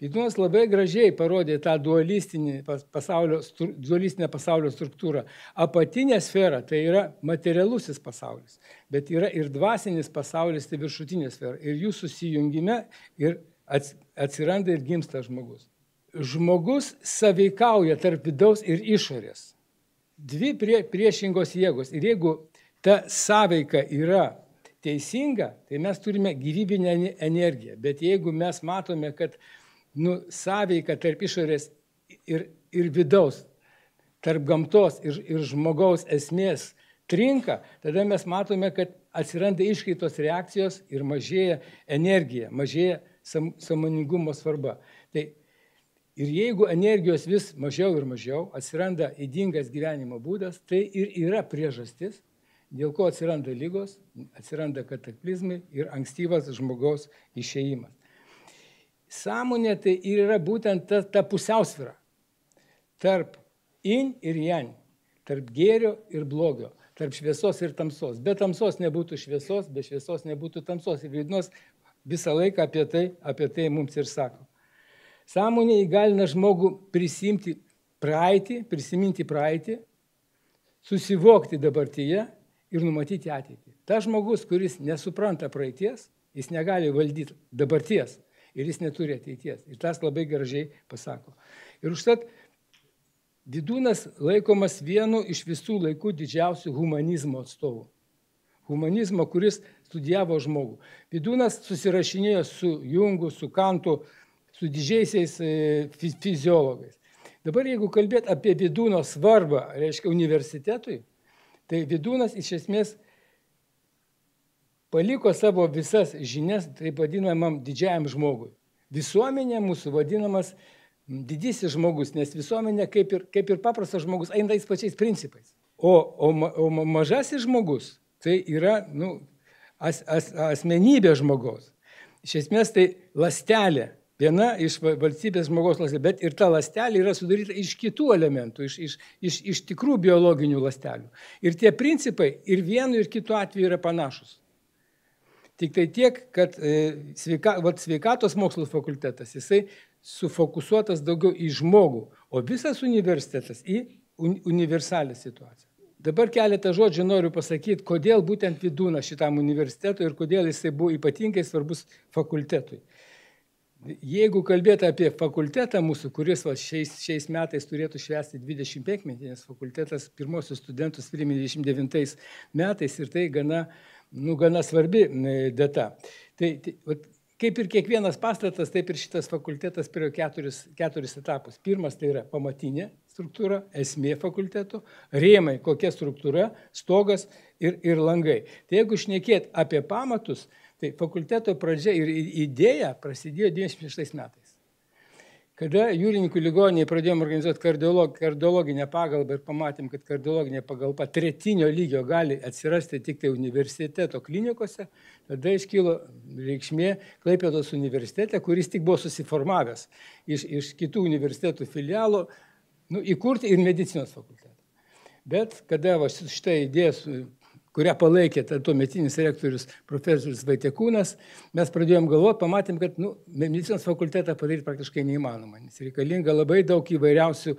Vydūnas labai gražiai parodė tą dualistinę pasaulio struktūrą. Apatinė sfera tai yra materialusis pasaulis, bet yra ir dvasinis pasaulis, tai viršutinė sfera. Ir jų susijungime ir atsiranda ir gimsta žmogus. Žmogus sąveikauja tarp vidaus ir išorės. Dvi priešingos jėgos. Ir jeigu ta sąveika yra teisinga, tai mes turime gyvybinę energiją. Bet jeigu mes matome, kad sąveika tarp išorės ir vidaus, tarp gamtos ir žmogaus esmės trinka, tada mes matome, kad atsiranda iškreitos reakcijos ir mažėja energija, mažėja sąmoningumo svarba. Tai ir jeigu energijos vis mažiau ir mažiau, atsiranda ydingas gyvenimo būdas, tai ir yra priežastis, dėl ko atsiranda ligos, atsiranda kataklizmai ir ankstyvas žmogaus išėjimas. Sąmonė tai yra būtent ta pusiausvyra tarp in ir yang, tarp gėrio ir blogio, tarp šviesos ir tamsos. Be tamsos nebūtų šviesos, be šviesos nebūtų tamsos. Ir Vydūnas visą laiką apie tai mums ir sako. Sąmonė įgalina žmogų prisiminti praeitį, susivokti dabartyje ir numatyti ateitį. Ta žmogus, kuris nesupranta praeities, jis negali valdyti dabarties. Ir jis neturi ateities. Ir tas labai gražiai pasako. Ir užtat Vydūnas laikomas vienu iš visų laikų didžiausių humanizmo atstovų. Humanizmo, kuris studijavo žmogų. Vydūnas susirašinėjo su Jungu, su Kantu, su didžiaisiais fiziologais. Dabar jeigu kalbėt apie Vydūno svarbą, reiškia universitetui, tai Vydūnas iš esmės paliko savo visas žinias, taip vadinamam didžiajam žmogui. Visuomenė mūsų vadinamas didysis žmogus, nes visuomenė kaip ir paprastas žmogus eina tais pačiais principais. O mažasis žmogus tai yra asmenybė žmogaus. Iš esmės tai ląstelė, viena iš valstybės žmogaus ląstelė, bet ir ta ląstelė yra sudaryta iš kitų elementų, iš tikrų biologinių ląstelių. Ir tie principai ir vienu ir kitu atveju yra panašus. Tik tai tiek, kad sveikatos mokslo fakultetas, jisai sufokusuotas daugiau į žmogų, o visas universitetas į universalią situaciją. Dabar keletą žodžių noriu pasakyti, kodėl būtent Vydūnas šitam universitetui ir kodėl jisai buvo ypatingai svarbus fakultetui. Jeigu kalbėti apie fakultetą mūsų, kuris šiais metais turėtų švęsti 25-metį, nes fakultetas pirmosius studentus priėmė 29 metais ir tai gana svarbi data. Tai kaip ir kiekvienas pastatas, taip ir šitas fakultetas turėjo keturis etapus. Pirmas tai yra pamatinė struktūra, esmė fakulteto, rėmai, kokia struktūra, stogas ir langai. Tai jeigu šnekėt apie pamatus, tai fakulteto pradžia ir idėja prasidėjo 96 metais. Kada Jūrininkų ligoninėje pradėjome organizuoti kardiologinę pagalbą ir pamatėm, kad kardiologinė pagalba tretinio lygio gali atsirasti tik tai universiteto klinikose, tada iškilo reikšmė Klaipėdos universitete, kuris tik buvo susiformavęs iš kitų universitetų filialų, įkurti ir medicinos fakultetą. Bet kada šitą idėją, kurią palaikė tuometinis rektorius profesorius Vaitekūnas, mes pradėjom galvoti, pamatėm, kad medicinos fakultetą padaryti praktiškai neįmanoma, nes reikalinga labai daug įvairiausių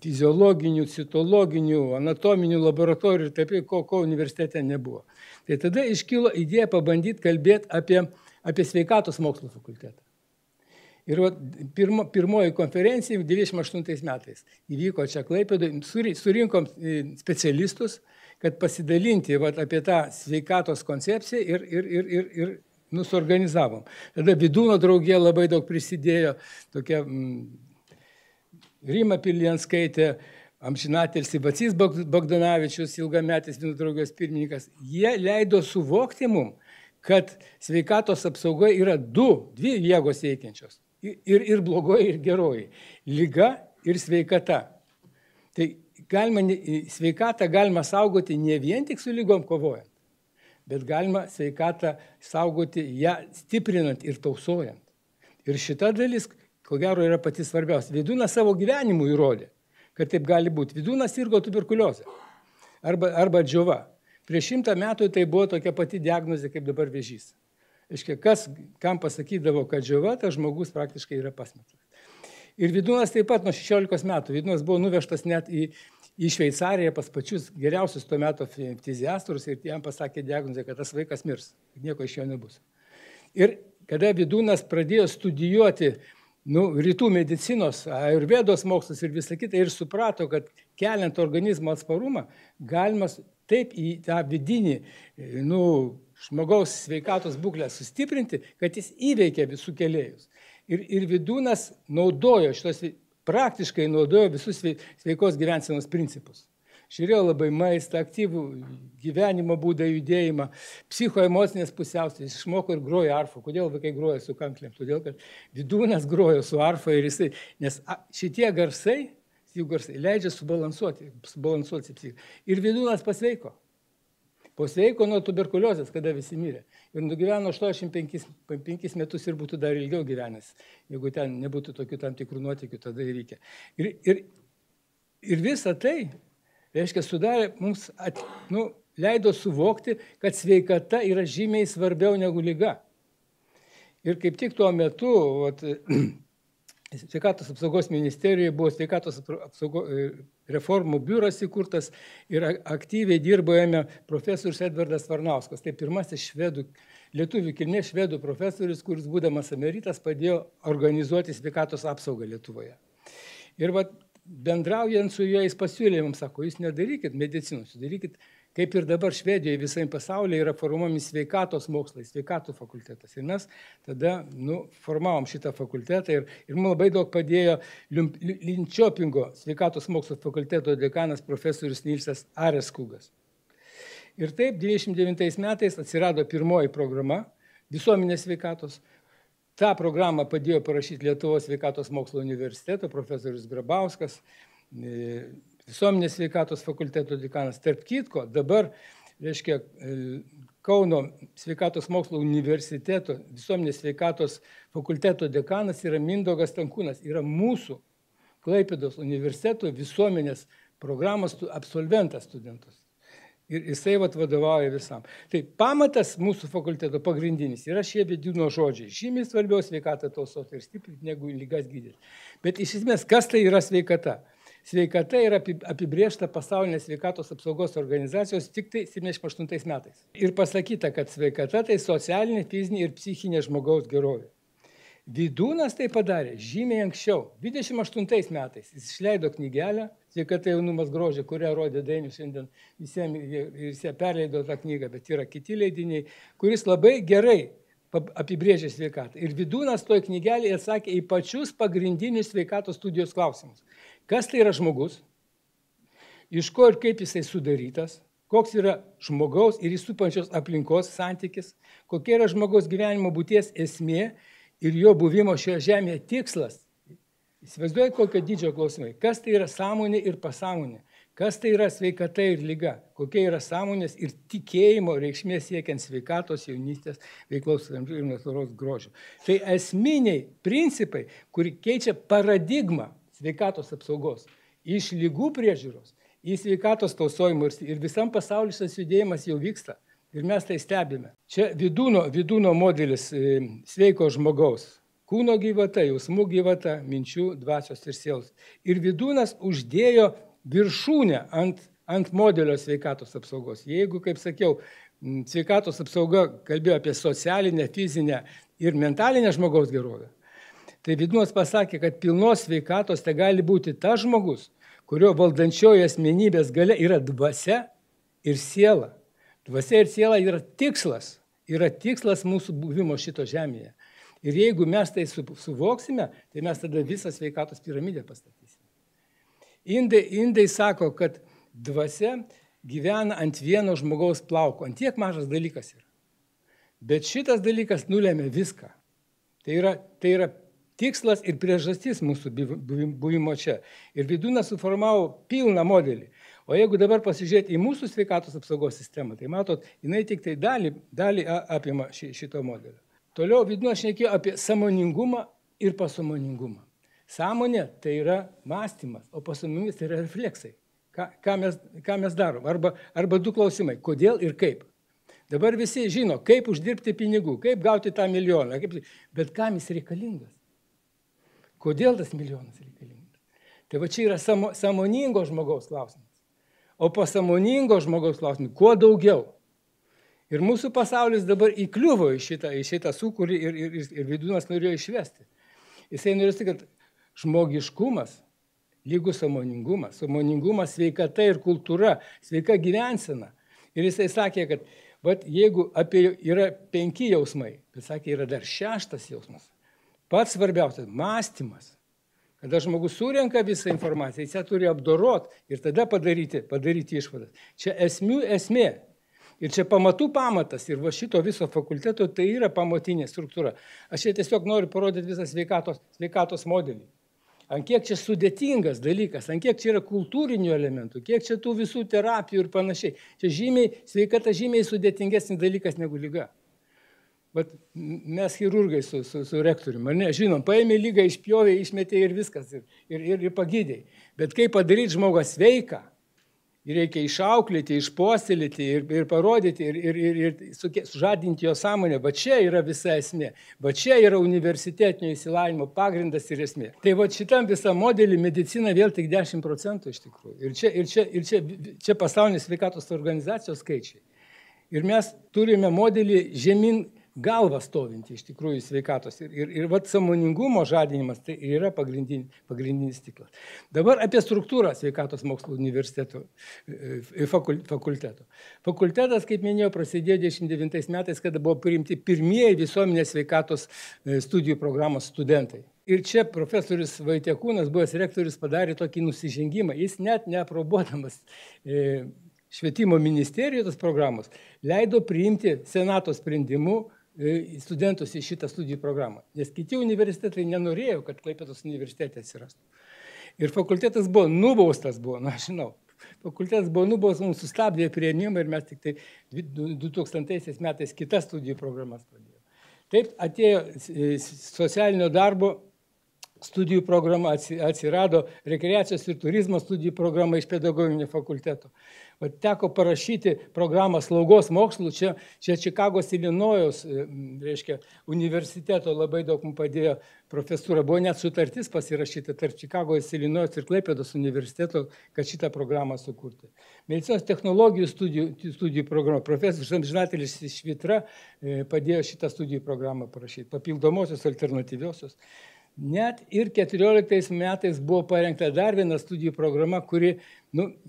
fiziologinių, citologinių, anatominių laboratorijų ir taip, ko universitete nebuvo. Tai tada iškilo idėja pabandyti kalbėti apie sveikatos mokslo fakultetą. Ir pirmoji konferencija 98 metais įvyko čia Klaipėdoje, surinkom specialistus, kad pasidalinti apie tą sveikatos koncepciją ir suorganizavom. Tada Vydūno draugija labai daug prisidėjo, tokia Rima Pilienskaitė, amžinatilsį Vacys Bogdanavičius, ilgametis Vydūno draugijos pirmininkas. Jie leido suvokti mums, kad sveikatos apsaugoje yra dvi jėgos veikiančios. Ir blogoji, ir geroji. Liga ir sveikata. Tai sveikatą galima saugoti ne vien tik su lygom kovojant, bet galima sveikatą saugoti ją stiprinant ir tausojant. Ir šita dalis, ko gero, yra pati svarbiausia. Vydūnas savo gyvenimu įrodė, kad taip gali būti. Vydūnas sirgo tuberkuliozę arba džiova. Prieš 100 metų tai buvo tokia pati diagnozė, kaip dabar vėžys. Aiškiai, kam pasakydavo, kad džiova, tas žmogus praktiškai yra pasmerktas. Ir Vydūnas taip pat nuo 16 metų. Vydūnas buvo nuvežtas net į Šveicariją pas pačius geriausius tuo metu ftiziastus ir jam pasakė diagnozę, kad tas vaikas mirs, nieko iš jo nebus. Ir kada Vydūnas pradėjo studijuoti rytų medicinos, ajurvedos mokslus ir visą kitą ir suprato, kad keliant organizmo atsparumą galima taip į tą vidinį žmogaus sveikatos būklę sustiprinti, kad jis įveikia visų kėlėjus. Ir Vydūnas praktiškai naudojo visus sveikos gyvensenos principus. Žiūrėjo labai maistą, aktyvų gyvenimo būdą, judėjimą, psichoemocinės pusiausvės, išmoko ir grojo arfą. Kodėl vaikai grojo su kanklėm? Todėl, kad Vydūnas grojo su arfa ir jisai, nes šitie garsai leidžia subalansuoti psichiką. Ir Vydūnas pasveiko. Pasveiko nuo tuberkuliozės, kada visi mirė. Ir nugyveno 85 metus ir būtų dar ilgiau gyvenęs. Jeigu ten nebūtų tokių tam tikrų nuotykių, tada ir reikia. Ir visa tai, reiškia, sudarė mums, leido suvokti, kad sveikata yra žymiai svarbiau negu liga. Ir kaip tik tuo metu, Sveikatos apsaugos ministerijoje buvo sveikatos apsaugos reformų biuras įkurtas ir aktyviai dirbo jame profesorius Edvardas Varnauskas. Tai pirmasis lietuvių kilmės švedų profesorius, kuris būdamas emeritas padėjo organizuoti sveikatos apsaugą Lietuvoje. Ir bendraujant su juo, jis pasiūlė mums, sako, jūs nedarykit medicinos, darykit, kaip ir dabar Švedijoje visai pasaulyje yra formuojami sveikatos mokslai, sveikatų fakultetas. Ir mes tada formavom šitą fakultetą ir mums labai daug padėjo Linčiopingo sveikatos mokslo fakulteto dekanas profesorius Nilsas Areskugas. Ir taip, 99 metais atsirado pirmoji programa visuomenės sveikatos. Ta programą padėjo parašyti Lietuvos sveikatos mokslo universiteto profesorius Grabauskas, visuomenės sveikatos fakulteto dekanas. Tarp kitko, dabar, reiškia, Kauno sveikatos mokslo universiteto visuomenės sveikatos fakulteto dekanas yra Mindaugas Tankūnas, yra mūsų Klaipėdos universiteto visuomenės programos absolventas studentas. Ir jisai vadovauja visam. Tai pamatas mūsų fakulteto pagrindinis yra šie Vydūno žodžiai. Žymiai svarbiau sveikatą tausoti ir stiprinti, negu ligas gydyti. Bet iš esmės, kas tai yra sveikata? Sveikata yra apibrėžta Pasaulinės sveikatos apsaugos organizacijos tik tai 78 metais. Ir pasakyta, kad sveikata tai socialinė, fizinė ir psichinė žmogaus gerovė. Vydūnas tai padarė žymiai anksčiau. 28 metais jis išleido knygelę Sveikata jaunumas grožio, kurią rodė Dainius šiandien visiems perleido tą knygą, bet yra kiti leidiniai, kuris labai gerai apibrėžė sveikatą. Ir Vydūnas toj knygelėje atsakė į pačius pagrindinius sveikatos studijos klausimus. Kas tai yra žmogus, iš ko ir kaip jisai sudarytas, koks yra žmogaus ir įsupančios aplinkos santykis, kokia yra žmogaus gyvenimo būties esmė ir jo buvimo šioje žemėje tikslas. Įsivaizduoju, kokio dydžio klausimai. Kas tai yra sąmonė ir pasąmonė? Kas tai yra sveikata ir liga? Kokie yra sąmonės ir tikėjimo reikšmė siekiant sveikatos, jaunystės, veiklos ir natūros grožio? Tai esminiai principai, kurie keičia paradigmą sveikatos apsaugos iš ligų priežiūros į sveikatos tausojimo ir visam pasauliu šis judėjimas jau vyksta. Ir mes tai stebime. Čia Vydūno modelis sveiko žmogaus. Kūno gyvata, jausmų gyvata, minčių, dvasios ir sielos. Ir Vydūnas uždėjo viršūnę ant modelio sveikatos apsaugos. Jeigu, kaip sakiau, sveikatos apsauga kalbėjo apie socialinę, fizinę ir mentalinę žmogaus gerovę, Tai Vydūnas pasakė, kad pilnos sveikatos tai gali būti tas žmogus, kurio valdančioji asmenybės galia yra dvasia ir siela. Dvasia ir siela yra tikslas mūsų buvimo šito žemėje. Ir jeigu mes tai suvoksime, tai mes tada visą sveikatos piramidę pastatysime. Indai sako, kad dvasia gyvena ant vieno žmogaus plauko, ant tiek mažas dalykas yra. Bet šitas dalykas nulėmė viską. Tai yra tikslas ir priežastis mūsų buvimo čia. Ir Vydūnas suformavo pilną modelį. O jeigu dabar pasižiūrėti į mūsų sveikatos apsaugos sistemą, tai matot, jinai tik tai dalį apima šito modelio. Toliau Vydūnas šnekėjo apie sąmoningumą ir pasąmoningumą. Sąmonė tai yra mąstymas, o pasąmoningumas tai yra refleksai. Ką mes darom? Arba du klausimai. Kodėl ir kaip? Dabar visi žino, kaip uždirbti pinigų, kaip gauti tą milijoną. Bet kam jis reikalingas? Kodėl tas milijonas reikalingas? Tai va čia yra sąmoningo žmogaus klausimas. O pasąmoningo žmogaus klausimas, kuo daugiau. Ir mūsų pasaulis dabar įkliuvo į šitą sūkurį ir Vydūnas norėjo išvesti. Jisai norėjo, kad žmogiškumas lygus sąmoningumas. Sąmoningumas, sveikata ir kultūra, sveika gyvensena. Ir jisai sakė, kad jeigu yra 5 jausmai, bet sakė, yra dar 6 jausmas. Pats svarbiausias – mąstymas. Kada žmogus surenka visą informaciją, jis ją turi apdoroti ir tada padaryti išvadas. Čia esmė. Ir čia pamatų pamatas ir va šito viso fakulteto tai yra pamatinė struktūra. Aš čia tiesiog noriu parodyti visą sveikatos modelį. Ant kiek čia sudėtingas dalykas, ant kiek čia yra kultūrinių elementų, kiek čia tų visų terapijų ir panašiai. Čia sveikata žymiai sudėtingesnis dalykas negu liga. Bet mes chirurgai su rektoriumi, žinom, paėmė lygą, išpjovė, išmetė ir viskas, ir pagydė. Bet kaip padaryti žmogą sveiką, reikia išauklėti, išpuoselėti ir parodyti, ir sužadinti jo sąmonę. Va čia yra visa esmė. Va čia yra universitetinio išsilavinimo pagrindas ir esmė. Tai va šitam visam modelį medicina vėl tik 10% iš tikrųjų. Ir čia pasaulinės sveikatos organizacijos skaičiai. Ir mes turime modelį žemyn galvą stovinti iš tikrųjų sveikatos. Ir sąmoningumo žadinimas tai yra pagrindinis tiklas. Dabar apie struktūrą sveikatos mokslų universiteto fakulteto. Fakultetas, kaip minėjau, prasidėjo 1999 metais, kada buvo priimti pirmieji visuomenės sveikatos studijų programos studentai. Ir čia profesorius Vaitiekūnas, buvęs rektorius, padarė tokį nusižengimą. Jis net neaprobuodamas švietimo ministerijoje tos programos leido priimti senato sprendimu studentus į šitą studijų programą. Nes kiti universitetai nenorėjo, kad Klaipėdos universitete atsirastų. Ir fakultetas buvo nubaustas, fakultetas buvo nubaustas, mums sustabdė priėmimą ir mes tik tai 2000 metais kitas studijų programas pradėjome. Taip atėjo socialinio darbo studijų programa, atsirado rekreacijos ir turizmo studijų programa iš pedagoginio fakulteto. Teko parašyti programą slaugos mokslų, čia Čikagos Ilinojaus, universiteto labai daug mums padėjo profesūra. Buvo net sutartis pasirašyta tarp Čikagos Ilinojaus ir Klaipėdos universiteto, kad šitą programą sukurti. Medicinos technologijų studijų programa. Profesorius amžinatelis Švitra padėjo šitą studijų programą parašyti, papildomosios alternatyviosios. Net ir 14 metais buvo parengta dar viena studijų programa, kuri,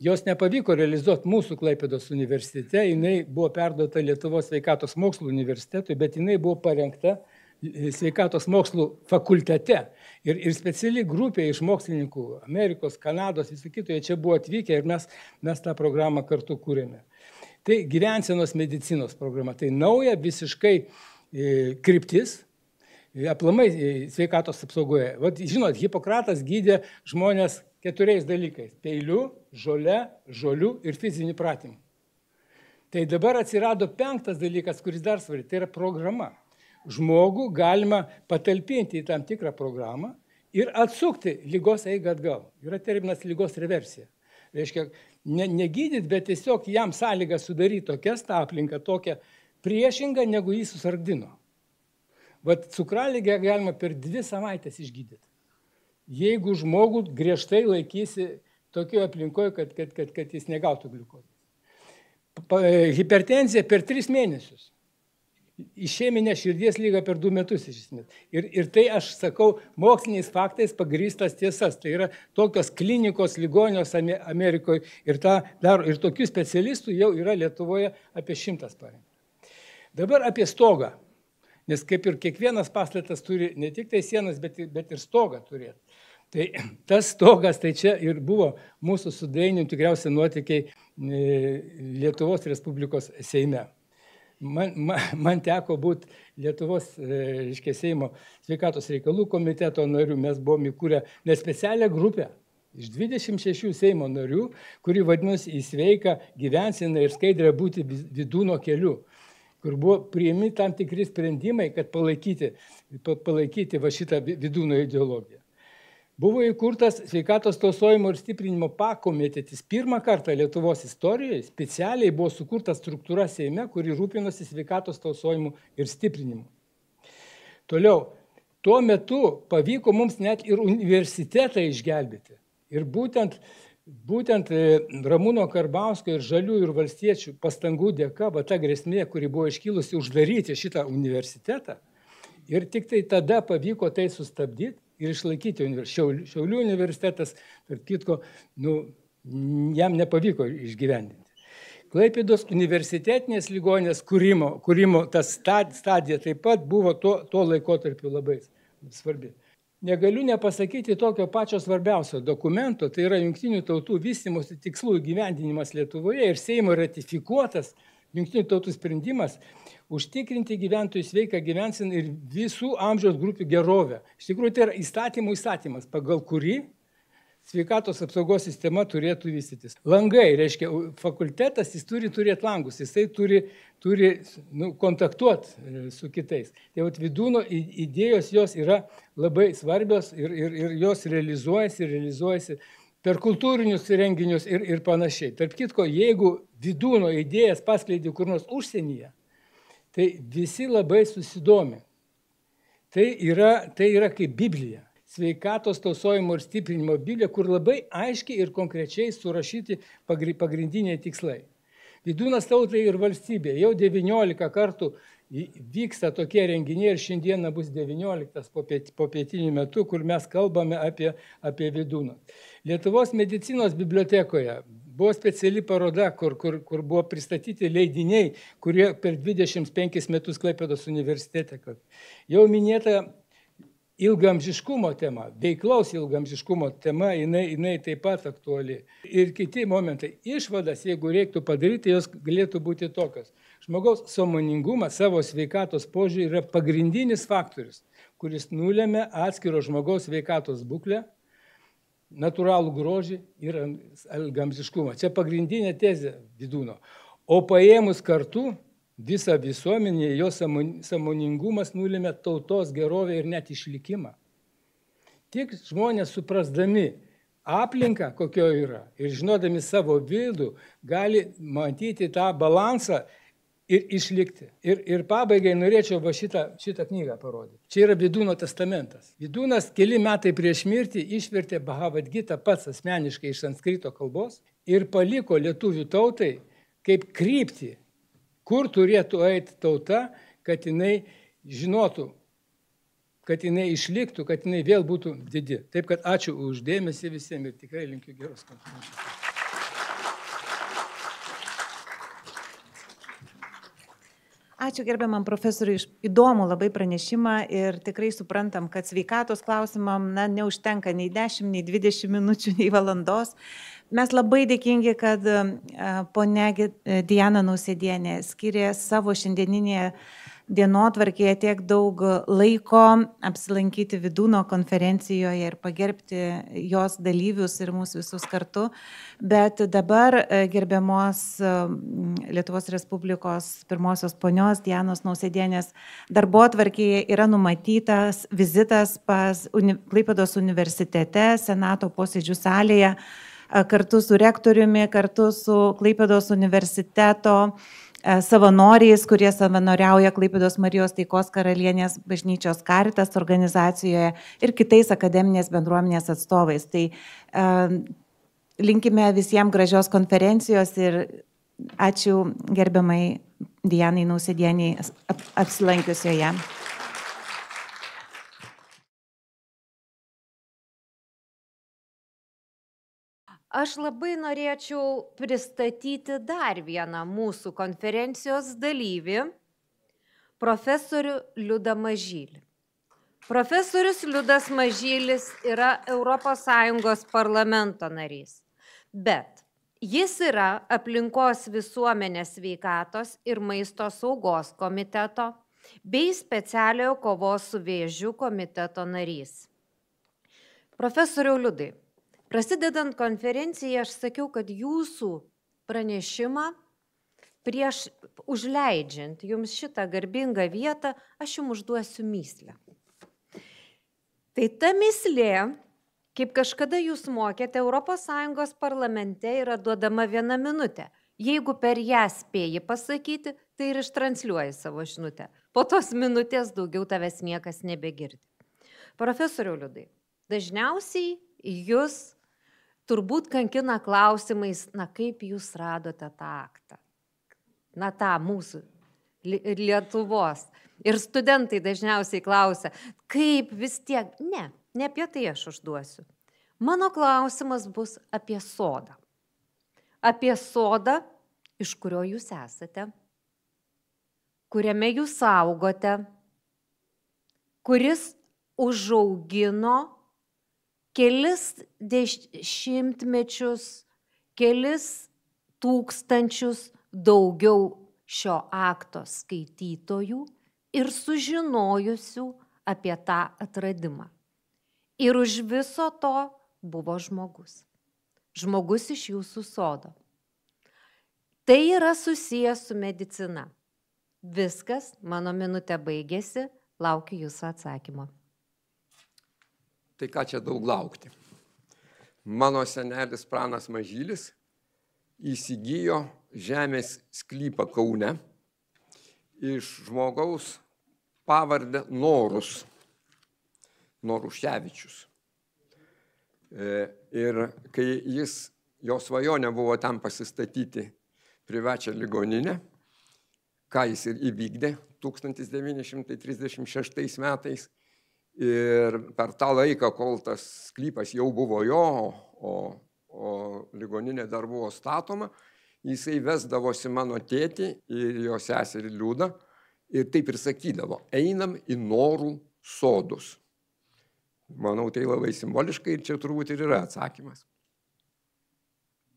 jos nepavyko realizuoti mūsų Klaipėdos universitete, jinai buvo perduota Lietuvos sveikatos mokslų universitetui, bet jinai buvo parengta sveikatos mokslų fakultete. Ir speciali grupė iš mokslininkų, Amerikos, Kanados, visų kitų, jie čia buvo atvykę ir mes tą programą kartu kūrėme. Tai gyvensenos medicinos programa, tai nauja visiškai kryptis, aplamai sveikatos apsaugoje. Žinot, Hipokratas gydė žmonės 4 dalykais – peiliu, žole, žoliu ir fiziniu pratimu. Tai dabar atsirado 5 dalykas, kuris dar svarbi, tai yra programa. Žmogų galima patalpinti į tam tikrą programą ir atsukti lygos eigą atgal. Yra terminas lygos reversija. Reiškia, negydyti, bet tiesiog jam sąlygą sudaryti tokias tą aplinką, tokią priešingą, negu jį susargdino. Cukraligę galima per 2 savaitės išgydyti. Jeigu žmogų griežtai laikysi tokioje aplinkoje, kad jis negautų gliukozės. Hipertenzija per 3 mėnesius. išėminę širdies lygą per 2 metus iš esmės. Ir tai aš sakau moksliniais faktais pagrįstas tiesas. Tai yra tokios klinikos ligonios Amerikoje ir tą daro. Ir tokių specialistų jau yra Lietuvoje apie 100 parengta. Dabar apie stogą. Nes kaip ir kiekvienas pastatas turi ne tik tai sienas, bet ir stogą turėti. Tai tas stogas, tai čia ir buvo mūsų su Dainium tikriausiai nuotykiai Lietuvos Respublikos Seime. Man teko būti Lietuvos Seimo sveikatos reikalų komiteto nariu. Mes buvome įkūrę nespecialią grupę iš 26 Seimo narių, kuri vadinosi į sveiką gyvenseną ir skaidrę būti Vydūno keliu, kur buvo priimi tam tikri sprendimai, kad palaikyti va šitą Vydūno ideologiją. Buvo įkurtas sveikatos tausojimo ir stiprinimo pakomitetis. Pirmą kartą Lietuvos istorijoje specialiai buvo sukurta struktūra Seime, kuri rūpinosi sveikatos tausojimu ir stiprinimu. Toliau, tuo metu pavyko mums net ir universitetą išgelbėti. Ir būtent Ramūno Karbauskio ir Žaliųjų ir valstiečių pastangų dėka, ta grėsmė, kuri buvo iškilusi uždaryti šitą universitetą, ir tik tai tada pavyko tai sustabdyti ir išlaikyti Šiaulių universitetas, tarp kitko, jam nepavyko išgyvendinti. Klaipėdos universitetinės ligoninės kūrimo ta stadija taip pat buvo tuo laikotarpiu labai svarbi. Negaliu nepasakyti tokio pačio svarbiausio dokumento, tai yra Jungtinių tautų vystymosi tikslų įgyvendinimas Lietuvoje ir Seimo ratifikuotas Jungtinių tautų sprendimas užtikrinti gyventojų sveiką gyvenseną ir visų amžiaus grupių gerovę. Iš tikrųjų, tai yra įstatymas, pagal kurį sveikatos apsaugos sistema turėtų vystytis. Langai, reiškia, fakultetas, jis turi turėti langus, jisai turi kontaktuoti su kitais. Tai Vydūno idėjos jos yra labai svarbios ir jos realizuojasi per kultūrinius renginius ir panašiai. Tarp kitko, jeigu Vydūno idėjas paskleidė kur nors užsienyje, tai visi labai susidomi. Tai yra kaip Biblija. Sveikatos tausojimo ir stiprinimo Biblija, kur labai aiškiai ir konkrečiai surašyti pagrindiniai tikslai. Vydūnas tautai ir valstybė. Jau 19 kartų vyksta tokie renginiai ir šiandieną bus 19 po pietinių metų, kur mes kalbame apie Vydūną. Lietuvos medicinos bibliotekoje buvo speciali paroda, kur buvo pristatyti leidiniai, kurie per 25 metus Klaipėdos universitete. Jau minėta ilgamžiškumo tema, veiklaus ilgamžiškumo tema, jinai taip pat aktuali. Ir kiti momentai. Išvadas, jeigu reiktų padaryti, jos galėtų būti tokios. Žmogaus sąmoningumas savo sveikatos požiūrį yra pagrindinis faktorius, kuris nulėmė atskiro žmogaus sveikatos būklę, natūralų grožį ir ilgamžiškumą. Čia pagrindinė tezė Vydūno. O paėmus kartu, visą visuomenę, jos sąmoningumas nulėmė tautos gerovę ir net išlikimą. Tik žmonės suprasdami aplinką, kokio yra, ir žinodami savo vidų, gali matyti tą balansą ir išlikti. Ir pabaigai norėčiau šitą knygą parodyti. Čia yra Vydūno testamentas. Vydūnas keli metai prieš mirtį išvertė Bhagavad Gitą pats asmeniškai iš sanskrito kalbos ir paliko lietuvių tautai kaip kryptį, kur turėtų eiti tauta, kad jinai žinotų, kad jinai išliktų, kad jinai vėl būtų didi. Taip kad ačiū už dėmesį visiems ir tikrai linkiu geros konferencijos. Ačiū gerbiamam profesoriui iš įdomų labai pranešimą ir tikrai suprantam, kad sveikatos klausimam neužtenka nei 10, nei 20 minučių, nei valandos. Mes labai dėkingi, kad ponia Diana Nausėdienė skiria savo šiandieninėje dienotvarkėje tiek daug laiko apsilankyti Vydūno konferencijoje ir pagerbti jos dalyvius ir mūsų visus kartu. Bet dabar gerbiamos Lietuvos Respublikos pirmosios ponios Dianos Nausėdienės darbotvarkėje yra numatytas vizitas pas Klaipėdos universitete, Senato posėdžių salėje, kartu su rektoriumi, kartu su Klaipėdos universiteto savanoriais, kurie savanoriauja Klaipėdos Marijos Taikos Karalienės bažnyčios Caritas organizacijoje ir kitais akademinės bendruomenės atstovais. Tai linkime visiems gražios konferencijos ir ačiū gerbiamai Dianai Nausėdieniai apsilankiusioje. Aš labai norėčiau pristatyti dar vieną mūsų konferencijos dalyvį, profesorių Liudą Mažylį. Profesorius Liudas Mažylis yra ES parlamento narys, bet jis yra aplinkos visuomenės sveikatos ir maisto saugos komiteto bei specialiojo kovos su vėžiu komiteto narys. Profesoriau Liudai, prasidedant konferencijai, aš sakiau, kad jūsų pranešimą prieš užleidžiant jums šitą garbingą vietą, aš jums užduosiu mįslę. Tai ta mįslė, kaip kažkada jūs mokėte, ES parlamente yra duodama 1 minutė. Jeigu per ją spėji pasakyti, tai ir ištransliuoji savo žinutę. Po tos minutės daugiau tavęs niekas nebegirdi. Profesoriau Liudai, dažniausiai jūs turbūt kankina klausimais, kaip jūs radote tą aktą. Tą mūsų Lietuvos. Ir studentai dažniausiai klausia, kaip vis tiek. Ne apie tai aš užduosiu. Mano klausimas bus apie sodą. Apie sodą, iš kurio jūs esate, kuriame jūs augote, kuris užaugino kelis dešimtmečius, kelis tūkstančius daugiau šio akto skaitytojų ir sužinojusių apie tą atradimą. Ir už viso to buvo žmogus. Žmogus iš jūsų sodo. Tai yra susijęs su medicina. Viskas, mano minutė baigėsi, laukiu jūsų atsakymo. Tai ką čia daug laukti? Mano senelis Pranas Mažylis įsigijo žemės sklypą Kaune iš žmogaus pavardę Norus, Noruševičius. Ir kai jo svajonė buvo ten pasistatyti privačią ligoninę, ką jis ir įvykdė 1936 metais, ir per tą laiką, kol tas sklypas jau buvo jo, o ligoninė dar buvo statoma, jisai vesdavosi mano tėtį ir jo seserį Liudą ir taip ir sakydavo, einam į Norų sodus. Manau, tai labai simboliškai ir čia turbūt ir yra atsakymas.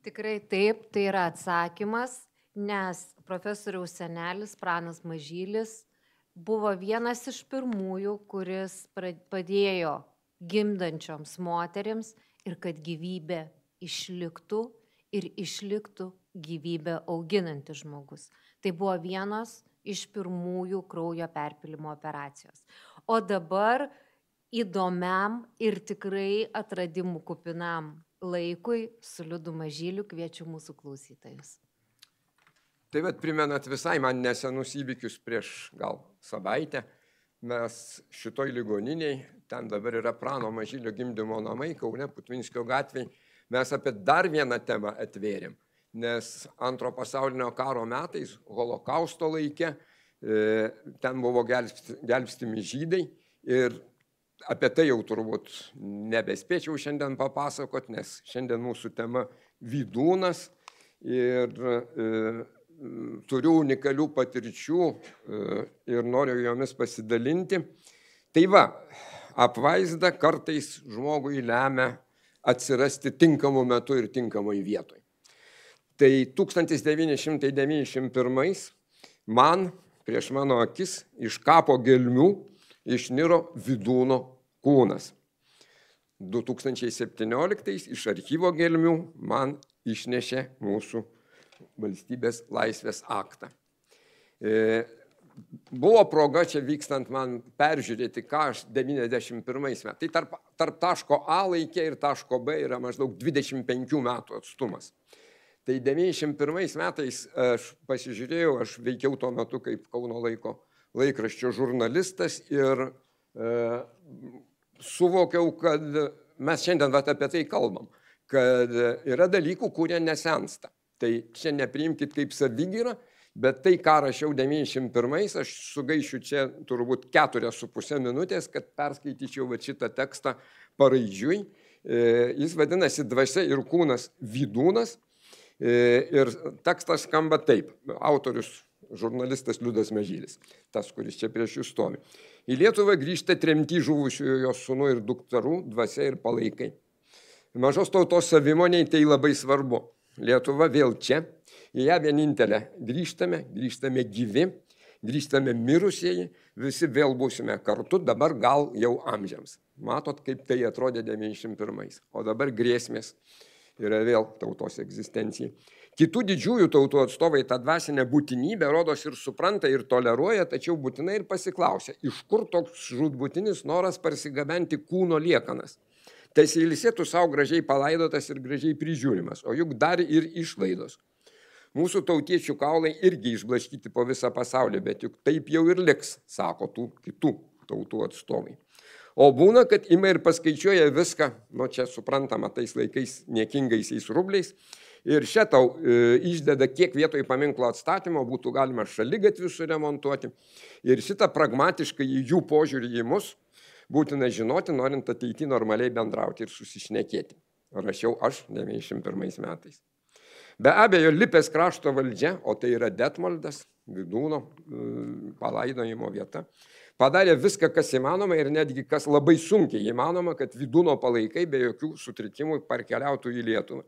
Tikrai taip, tai yra atsakymas, nes profesoriaus senelis Pranas Mažylis buvo vienas iš pirmųjų, kuris padėjo gimdančioms moterims ir kad gyvybė išliktų ir išliktų gyvybę auginantis žmogus. Tai buvo vienas iš pirmųjų kraujo perpylimo operacijos. O dabar įdomiam ir tikrai atradimų kupinam laikui su Liudu Mažyliu kviečiu mūsų klausytojus. Tai primenat visai man nesenus įvykius prieš gal savaitę. Mes šitoj ligoniniai, ten dabar yra Prano Mažylio gimdymo namai, Kaune, Putvinskio gatvėje, mes apie dar vieną temą atvėrėm. Nes Antro pasaulinio karo metais, Holokausto laike, ten buvo gelbstimi žydai ir apie tai jau turbūt nebespėčiau šiandien papasakot, nes šiandien mūsų tema Vydūnas ir turiu unikalių patirčių ir noriu jomis pasidalinti. Tai apvaizda kartais žmogui lemia atsirasti tinkamu metu ir tinkamai vietoj. Tai 1991 man prieš mano akis iš kapo gelmių išniro Vydūno kūnas. 2017 iš archyvo gelmių man išnešė mūsų valstybės laisvės aktą. Buvo proga čia vykstant man peržiūrėti, ką aš 91 metais. Tai tarp taško A laikė ir taško B yra maždaug 25 metų atstumas. Tai 91 metais aš pasižiūrėjau, aš veikiau tuo metu kaip Kauno laiko laikraščio žurnalistas ir suvokiau, kad mes šiandien apie tai kalbam, kad yra dalykų, kurie nesensta. Tai čia nepriimkit kaip savigyrą, Bet tai, ką rašiau 91, aš sugaišiu čia turbūt 4,5 minutės, kad perskaityčiau va šitą tekstą paraidžiui. Jis vadinasi Dvasia ir kūnas Vydūnas. Ir tekstas skamba taip. Autorius žurnalistas Liudas Mažylis, tas, kuris čia prieš jūs stovi. Į Lietuvą grįžta tremti žuvusiųjų jos sūnų ir dukterų dvasia ir palaikai. Mažos tautos savimoniai tai labai svarbu. Lietuva vėl čia, į ją vienintelę grįžtame gyvi, grįžtame mirusieji, visi vėl būsime kartu, dabar gal jau amžiams. Matot, kaip tai atrodė 91. O dabar grėsmės yra vėl tautos egzistencijai. Kitų didžiųjų tautų atstovai tą dvasinę būtinybę rodos ir supranta ir toleruoja, tačiau būtinai ir pasiklausia, iš kur toks žūtbūtinis noras parsigabenti kūno liekanas. Tesilsėtų savo gražiai palaidotas ir gražiai prižiūrimas, o juk dar ir išlaidos. Mūsų tautiečių kaulai irgi išblaškyti po visą pasaulį, bet juk taip jau ir liks, sako tų kitų tautų atstovai. O būna, kad ima ir paskaičiuoja viską, čia suprantama, tais laikais niekingaisiais rubliais, ir šią tau išdeda, kiek vietoj paminklo atstatymo būtų galima šaligatvius suremontuoti. Ir šitą pragmatiškai jų požiūrį į mus būtina žinoti, norint ateiti normaliai bendrauti ir susišnekėti. Rašiau aš 91 metais. Be abejo, Lipės krašto valdžia, o tai yra Detmoldas, Vydūno palaidojimo vieta, padarė viską, kas įmanoma ir netgi kas labai sunkiai įmanoma, kad Vydūno palaikai be jokių sutrikimų parkeliautų į Lietuvą.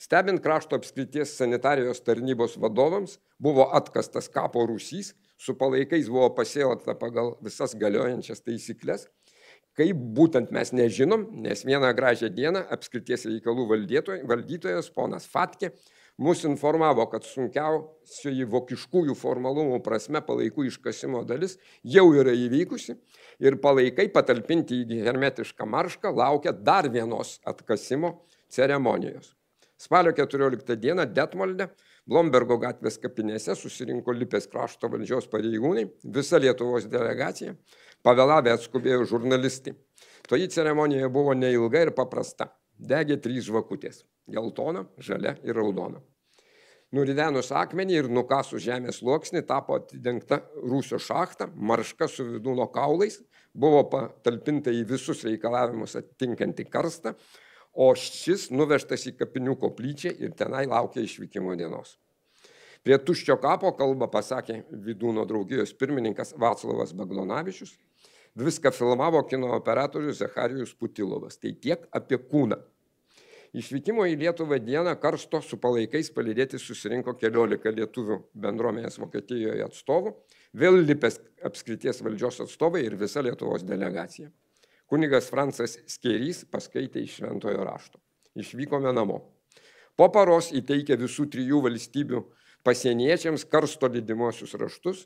Stebint krašto apskrities sanitarijos tarnybos vadovams, buvo atkastas kapo rūsys, su palaikais buvo pasielgta pagal visas galiojančias taisyklės. Kaip būtent mes nežinom, nes vieną gražią dieną apskrities reikalų valdytojas ponas Fatkė mus informavo, kad sunkiausioji vokiškųjų formalumų prasme palaikų iškasimo dalis jau yra įvykusi ir palaikai patalpinti į hermetišką maršką laukia dar vienos atkasimo ceremonijos. Spalio 14 dieną Detmolde, Blombergo gatvės kapinėse susirinko Lipės krašto valdžios pareigūnai, visa Lietuvos delegacija, pavėlavę atskubėjo žurnalistai. Toji ceremonija buvo neilga ir paprasta. Degė 3 žvakutės – geltona, žalia ir raudona. Nuridenus akmenį ir nukasus žemės sluoksnį tapo atidengta rūsio šachta, marška su Vydūno kaulais, buvo patalpinta į visus reikalavimus atitinkanti karstą, o šis nuvežtas į kapinių koplyčią ir tenai laukia išvykimo dienos. Prie tuščio kapo kalbą pasakė Vydūno draugijos pirmininkas Vaclovas Bagdonavičius. Viską filmavo kino operatorius Zacharijus Putilovas. Tai tiek apie kūną. Išvykimo į Lietuvą dieną karsto su palaikais palydėti susirinko 14 lietuvių bendruomenės Vokietijoje atstovų, vėl Lipės apskrities valdžios atstovai ir visa Lietuvos delegacija. Kunigas Francas Skėrys paskaitė iš Šventojo rašto. Išvykome namo. Po paros įteikė visų 3 valstybių pasieniečiams karsto lydimuosius raštus,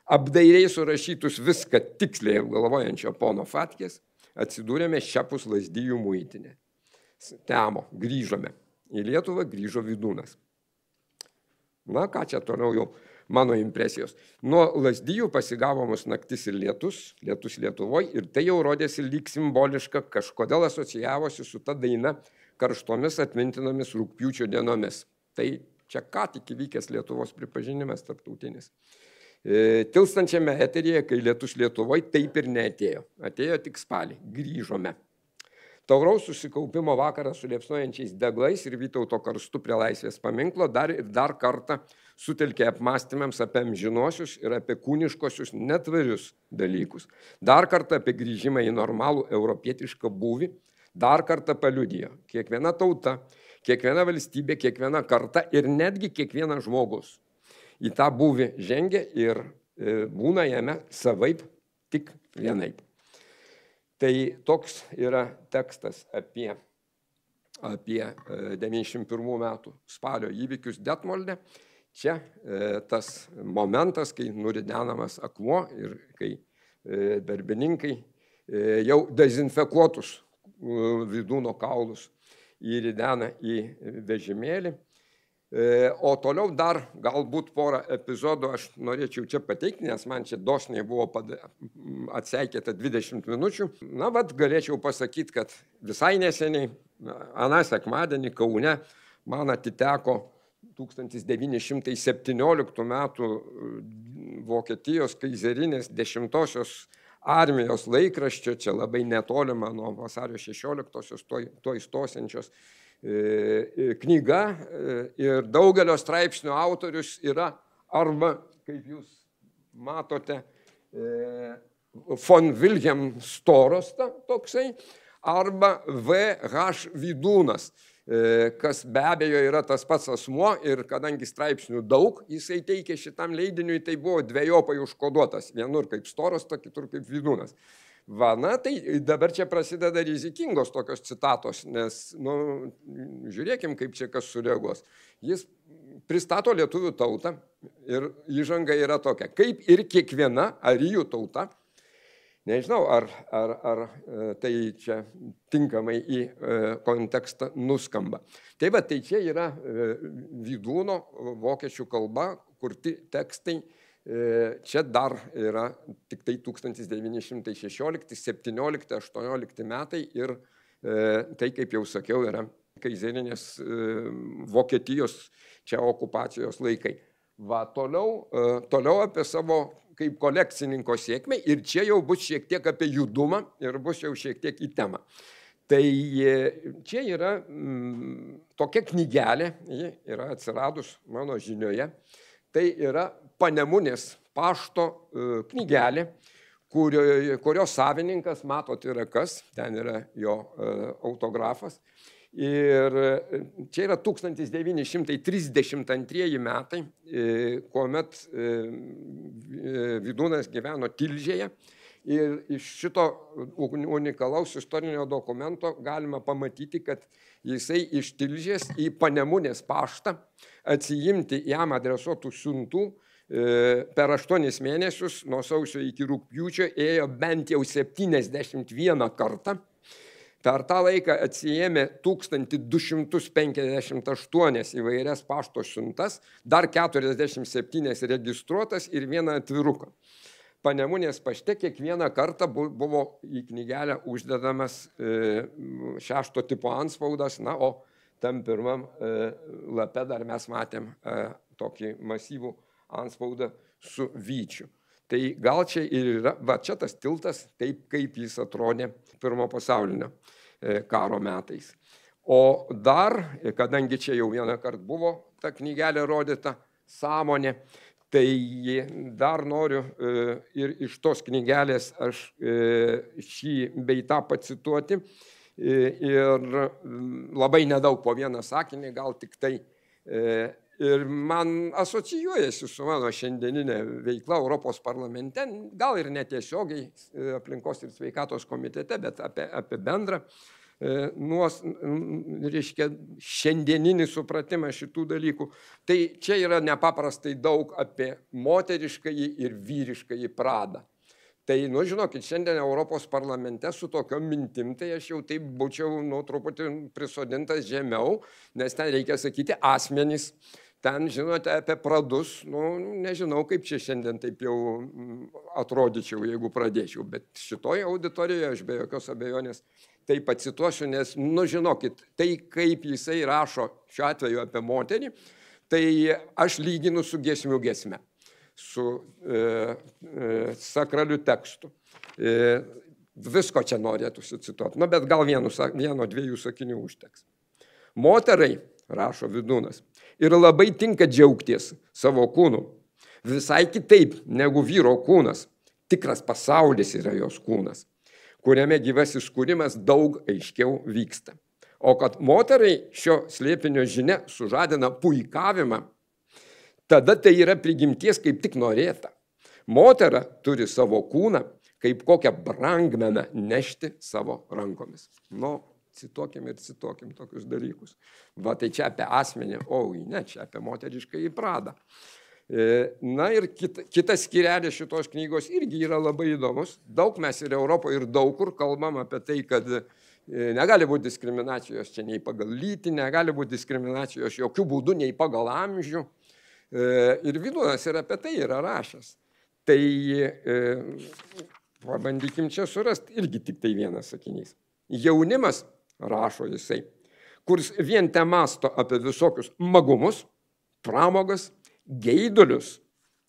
apdairiai surašytus viską tiksliai apgalvojančio pono Fatkės, atsidūrėme šiapus Lazdijų muitinę. Temo, grįžome. Į Lietuvą grįžo Vydūnas. Na, ką čia toliau jau mano impresijos. Nuo Lazdijų pasigavo mus naktis ir lietus Lietuvoje ir tai jau rodėsi lyg simboliška, kažkodėl asocijavosi su ta daina karštomis atmintinomis rugpjūčio dienomis. Tai čia ką tik įvykęs Lietuvos pripažinimas tarptautinis. Tilstančiame eteryje, kai lietus Lietuvoje taip ir neatėjo. Atėjo tik spalį. Grįžome. Tauraus susikaupimo vakarą su liepsnojančiais deglais ir Vytauto karstu prie Laisvės paminklo dar ir dar kartą sutelkė apmąstymams apie amžinuosius ir apie kūniškosius netvarius dalykus. Dar kartą apie grįžimą į normalų europietišką būvį, dar kartą paliudijo. Kiekviena tauta, kiekviena valstybė, kiekviena karta ir netgi kiekvienas žmogus į tą būvį žengia ir būna jame savaip, tik vienaip. Tai toks yra tekstas apie 91 metų spalio įvykius Detmolde. Čia tas momentas, kai nuridenamas akmuo ir kai darbininkai jau dezinfekuotus Vydūno kaulus įridena į vežimėlį. O toliau dar galbūt porą epizodų aš norėčiau čia pateikti, nes man čia dosniai buvo atseikėta 20 minučių. Na, vat galėčiau pasakyti, kad visai neseniai, aną sekmadienį Kaune, man atiteko 1917 metų Vokietijos kaizerinės 10-osios armijos laikraščio, čia labai netolima nuo vasario 16-osios, to įstosiančios knyga ir daugelio straipsnių autorius yra arba, kaip jūs matote, von Wilhelm Storosta toksai, arba V.H. Vydūnas, kas be abejo yra tas pats asmuo ir kadangi straipsnių daug jisai teikė šitam leidiniui, tai buvo dvejopai užkoduotas, vienur kaip Storosta, kitur kaip Vydūnas. Va, na, tai dabar čia prasideda rizikingos tokios citatos, nes, žiūrėkim, kaip čia kas sureaguos. Jis pristato lietuvių tautą ir įžanga yra tokia, kaip ir kiekviena arijų tauta. Nežinau, ar tai čia tinkamai į kontekstą nuskamba. Tai va, tai čia yra Vydūno vokiečių kalba, kurti tekstai. Čia dar yra tik tai 1916, 17, 18 metai ir tai, kaip jau sakiau, yra kaizerinės Vokietijos čia okupacijos laikai. Va, toliau apie savo kaip kolekcininko sėkmę ir čia jau bus šiek tiek apie judumą ir bus jau šiek tiek į temą. Tai čia yra tokia knygelė, ji yra atsiradus mano žinioje, tai yra Panemunės pašto knygelė, kurios savininkas, matot, yra kas, ten yra jo autografas. Ir čia yra 1932 metai, kuomet Vydūnas gyveno Tilžėje. Ir iš šito unikalaus istorinio dokumento galima pamatyti, kad jisai iš Tilžės į Panemunės paštą atsiimti jam adresuotų siuntų per 8 mėnesius, nuo sausio iki rugpjūčio, ėjo bent jau 71 kartą. Per tą laiką atsiėmė 1258 įvairias pašto siuntas, dar 47 registruotas ir vieną atviruką. Panemunės pašte kiekvieną kartą buvo į knygelę uždedamas 6 tipo antspaudas, na, o tam pirmam lape dar mes matėm tokį masyvų antspaudą su vyčiu. Tai gal čia ir yra, va čia tas tiltas, taip kaip jis atrodė Pirmo pasaulinio karo metais. O dar, kadangi čia jau vieną kartą buvo ta knygelė rodyta Sąmonė, tai dar noriu ir iš tos knygelės aš šį bei tą pacituoti. Ir labai nedaug, po vieną sakinį, gal tik tai. Ir man asocijuojasi su mano šiandieninė veikla Europos parlamente, gal ir netiesiogiai aplinkos ir sveikatos komitete, bet apie bendrą reiškia, šiandieninį supratimą šitų dalykų. Tai čia yra nepaprastai daug apie moteriškąjį ir vyriškąjį pradą. Tai, žinokit, šiandien Europos parlamente su tokiom mintim, tai aš jau taip būčiau, truputį prisodintas žemiau, nes ten reikia sakyti asmenys. Ten, žinote, apie pradus, nežinau, kaip čia šiandien taip jau atrodyčiau, jeigu pradėčiau, bet šitoje auditorijoje aš be jokios abejonės tai pacituosiu, nes, žinokit, tai kaip jisai rašo šiuo atveju apie moterį, tai aš lyginu su giesmių giesme, su sakraliu tekstu. Visko čia norėtų cituoti, bet gal vieno dviejų sakinių užteks. Moterai, rašo Vydūnas, ir labai tinka džiaugtis savo kūnu. Visai kitaip negu vyro kūnas. Tikras pasaulis yra jos kūnas, kuriame gyvasis kūrimas daug aiškiau vyksta. O kad moterai šio slėpinio žinia sužadina puikavimą, tada tai yra prigimties kaip tik norėta. Motera turi savo kūną kaip kokią brangmeną nešti savo rankomis. Cituokim ir cituokim tokius dalykus. Va, tai čia apie asmenį, ne, čia apie moterišką į pradą. Na ir kitas skyrelis šitos knygos irgi yra labai įdomus. Daug mes ir Europoje ir daug kur kalbam apie tai, kad negali būti diskriminacijos čia nei pagal lytį, negali būti diskriminacijos jokių būdų nei pagal amžių. Ir Vydūnas ir apie tai yra rašęs. Tai pabandykim čia surasti irgi tik tai vienas sakinys. Jaunimas, rašo jisai, kuris vien te masto apie visokius magumus, pramogas, geidulius,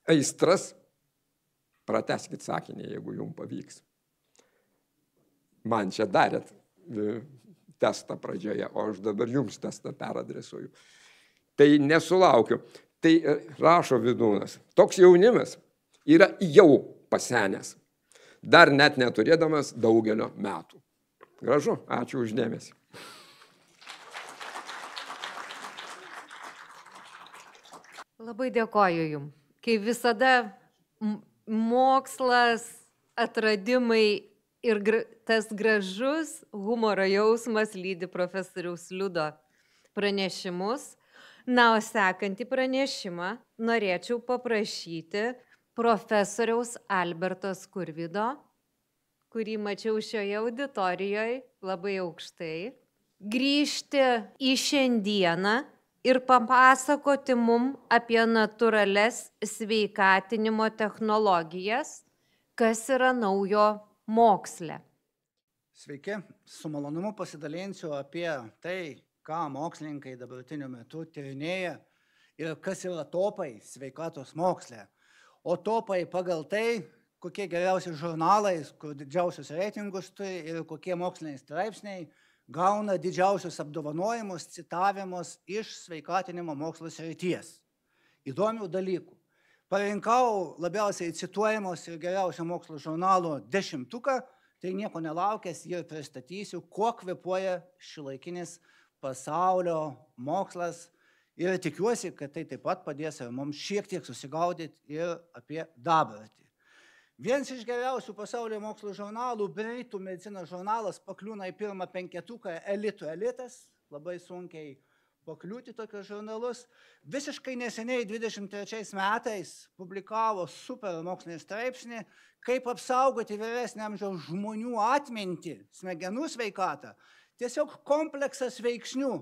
aistras. Prateskit sakinį, jeigu jums pavyks. Man čia darėt testą pradžioje, o aš dabar jums testą peradresuoju. Tai nesulaukiu. Tai rašo Vydūnas. Toks jaunimas yra jau pasenęs, dar net neturėdamas daugelio metų. Gražu, ačiū už dėmesį. Labai dėkoju jums. Kaip visada, mokslas, atradimai ir tas gražus humoro jausmas lydi profesoriaus Liudo pranešimus. Na, o sekantį pranešimą norėčiau paprašyti profesoriaus Alberto Skurvydo, kurį mačiau šioje auditorijoje labai aukštai, grįžti į šiandieną ir papasakoti mum apie natūrales sveikatinimo technologijas, kas yra naujo moksle. Sveiki, su malonumu pasidalinsiu apie tai, ką mokslininkai dabartiniu metu tyrinėja ir kas yra topai sveikatos moksle. O topai pagal tai, kokie geriausi žurnalai, kur didžiausius reitingus turi ir kokie moksliniai straipsniai gauna didžiausius apdovanojimus, citavimus iš sveikatinimo mokslo srities. Įdomių dalykų. Parinkau labiausiai cituojamos ir geriausio mokslo žurnalo 10, tai nieko nelaukęs ir pristatysiu, kuo kvėpuoja šiuolaikinis pasaulio mokslas ir tikiuosi, kad tai taip pat padės ir mums šiek tiek susigaudyti ir apie dabartį. Vienas iš geriausių pasaulio mokslo žurnalų, Britų medicinos žurnalas, pakliūna į pirmą 5 elitų elitas, labai sunkiai pakliūti tokius žurnalus. Visiškai neseniai 23 metais publikavo super mokslinį straipsnį, kaip apsaugoti vyresnio amžiaus žmonių atmintį, smegenų sveikatą. Tiesiog kompleksas veiksnių.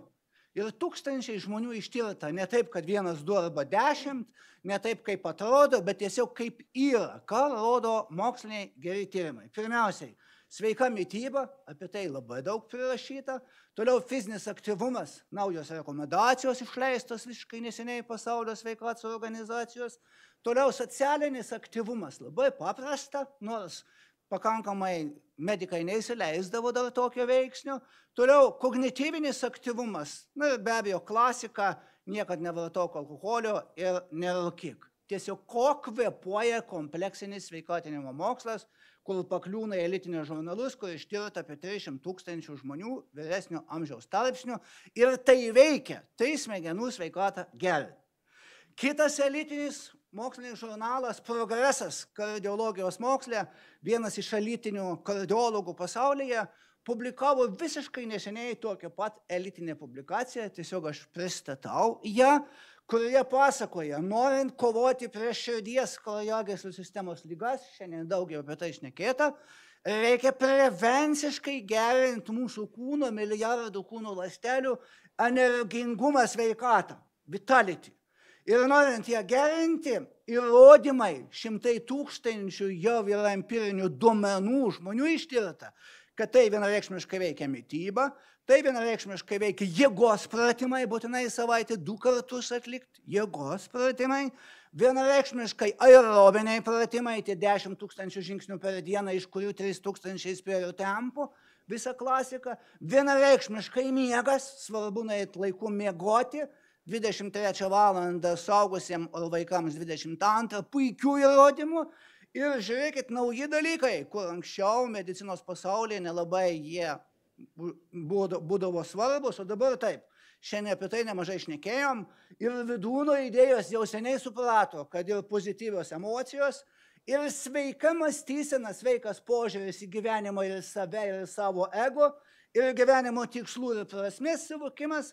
Ir tūkstančiai žmonių ištirta, ne taip, kad 1, 2 arba 10, ne taip, kaip atrodo, bet tiesiog kaip yra, ką rodo moksliniai geri tyrimai. Pirmiausiai, sveika mityba, apie tai labai daug prirašyta. Toliau fizinis aktyvumas, naujos rekomendacijos išleistos visiškai neseniai pasaulio sveikatos organizacijos. Toliau socialinis aktyvumas, labai paprasta, nors pakankamai medikai neįsileisdavo dar tokio veiksnio. Toliau kognityvinis aktyvumas, na ir be abejo klasika, niekad nevartok alkoholio ir nerūkyk. Tiesiog ko kvėpuoja kompleksinis sveikatinimo mokslas, kur pakliūna į elitinius žurnalus, kur ištirta apie 300 000 žmonių vyresnio amžiaus tarpsnių ir tai veikia, tai smegenų sveikatą gerina. Kitas elitinis mokslinis žurnalas Progresas kardiologijos moksle, vienas iš elitinių kardiologų pasaulyje, publikavo visiškai neseniai tokią pat elitinę publikaciją, tiesiog aš pristatau ją, kurioje pasakoja, norint kovoti prieš širdies kraujagyslių sistemos ligas, šiandien daugiau apie tai šnekėta, reikia prevenciškai gerinti mūsų kūno, milijardų kūno ląstelių energingumą sveikatą, vitality. Ir norint ją gerinti, įrodymai, 100 000 jau yra empirinių duomenų žmonių ištirta, kad tai vienareikšmiškai veikia mitybą, tai vienareikšmiškai veikia jėgos pratimai, būtinai savaitę 2 kartus atlikti jėgos pratimai, vienareikšmiškai aerobiniai pratimai, tie 10 000 žingsnių per dieną, iš kurių 3 000 spėrių tempu, visa klasika, vienareikšmiškai miegas, svarbu nueiti laiku miegoti, 23 valandą suaugusiems ir vaikams 22, puikių įrodymų. Ir žiūrėkit, nauji dalykai, kur anksčiau medicinos pasaulyje nelabai jie būdavo svarbus, o dabar taip. Šiandien apie tai nemažai šnekėjom ir Vydūno idėjos jau seniai suprato, kad ir pozityvios emocijos, ir sveika mąstysena, sveikas požiūris į gyvenimą ir save, ir savo ego, ir gyvenimo tikslų ir prasmės suvokimas,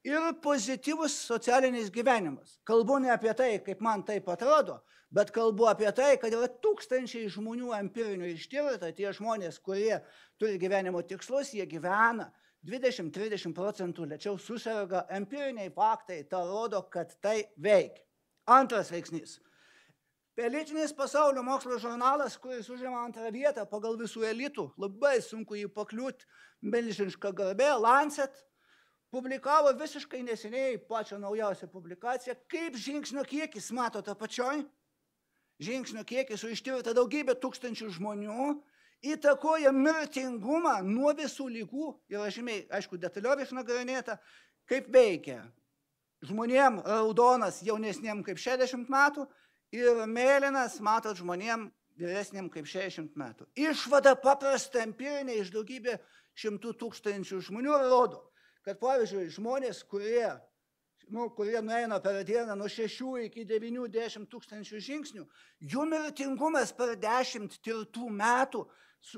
ir pozityvus socialinis gyvenimas. Kalbu ne apie tai, kaip man taip atrodo, bet kalbu apie tai, kad yra tūkstančiai žmonių empirinių ištirta, tie žmonės, kurie turi gyvenimo tikslus, jie gyvena 20-30% lėčiau susirga, empiriniai faktai tą rodo, kad tai veikia. Antras veiksnys. Elitinis pasaulio mokslo žurnalas, kuris užima 2 vietą pagal visų elitų, labai sunku jį pakliūti, milžiniška garbė, Lancet, publikavo visiškai neseniai pačią naujausią publikaciją, kaip žingsnio kiekis, matote apačioj, žingsnio kiekis, ištirta daugybė tūkstančių žmonių, įtakoja mirtingumą nuo visų lygų, yra žymiai, aišku, detaliau išnagrinėta, kaip veikia žmonėm raudonas jaunesniem kaip 60 metų ir mėlynas, matot, žmonėm vyresniem kaip 60 metų. Išvada paprasta empirinė iš daugybė šimtų tūkstančių žmonių rodo, kad, pavyzdžiui, žmonės, kurie nueina per dieną nuo 6 iki 9-10 tūkstančių žingsnių, jų mirtingumas per 10 tirtų metų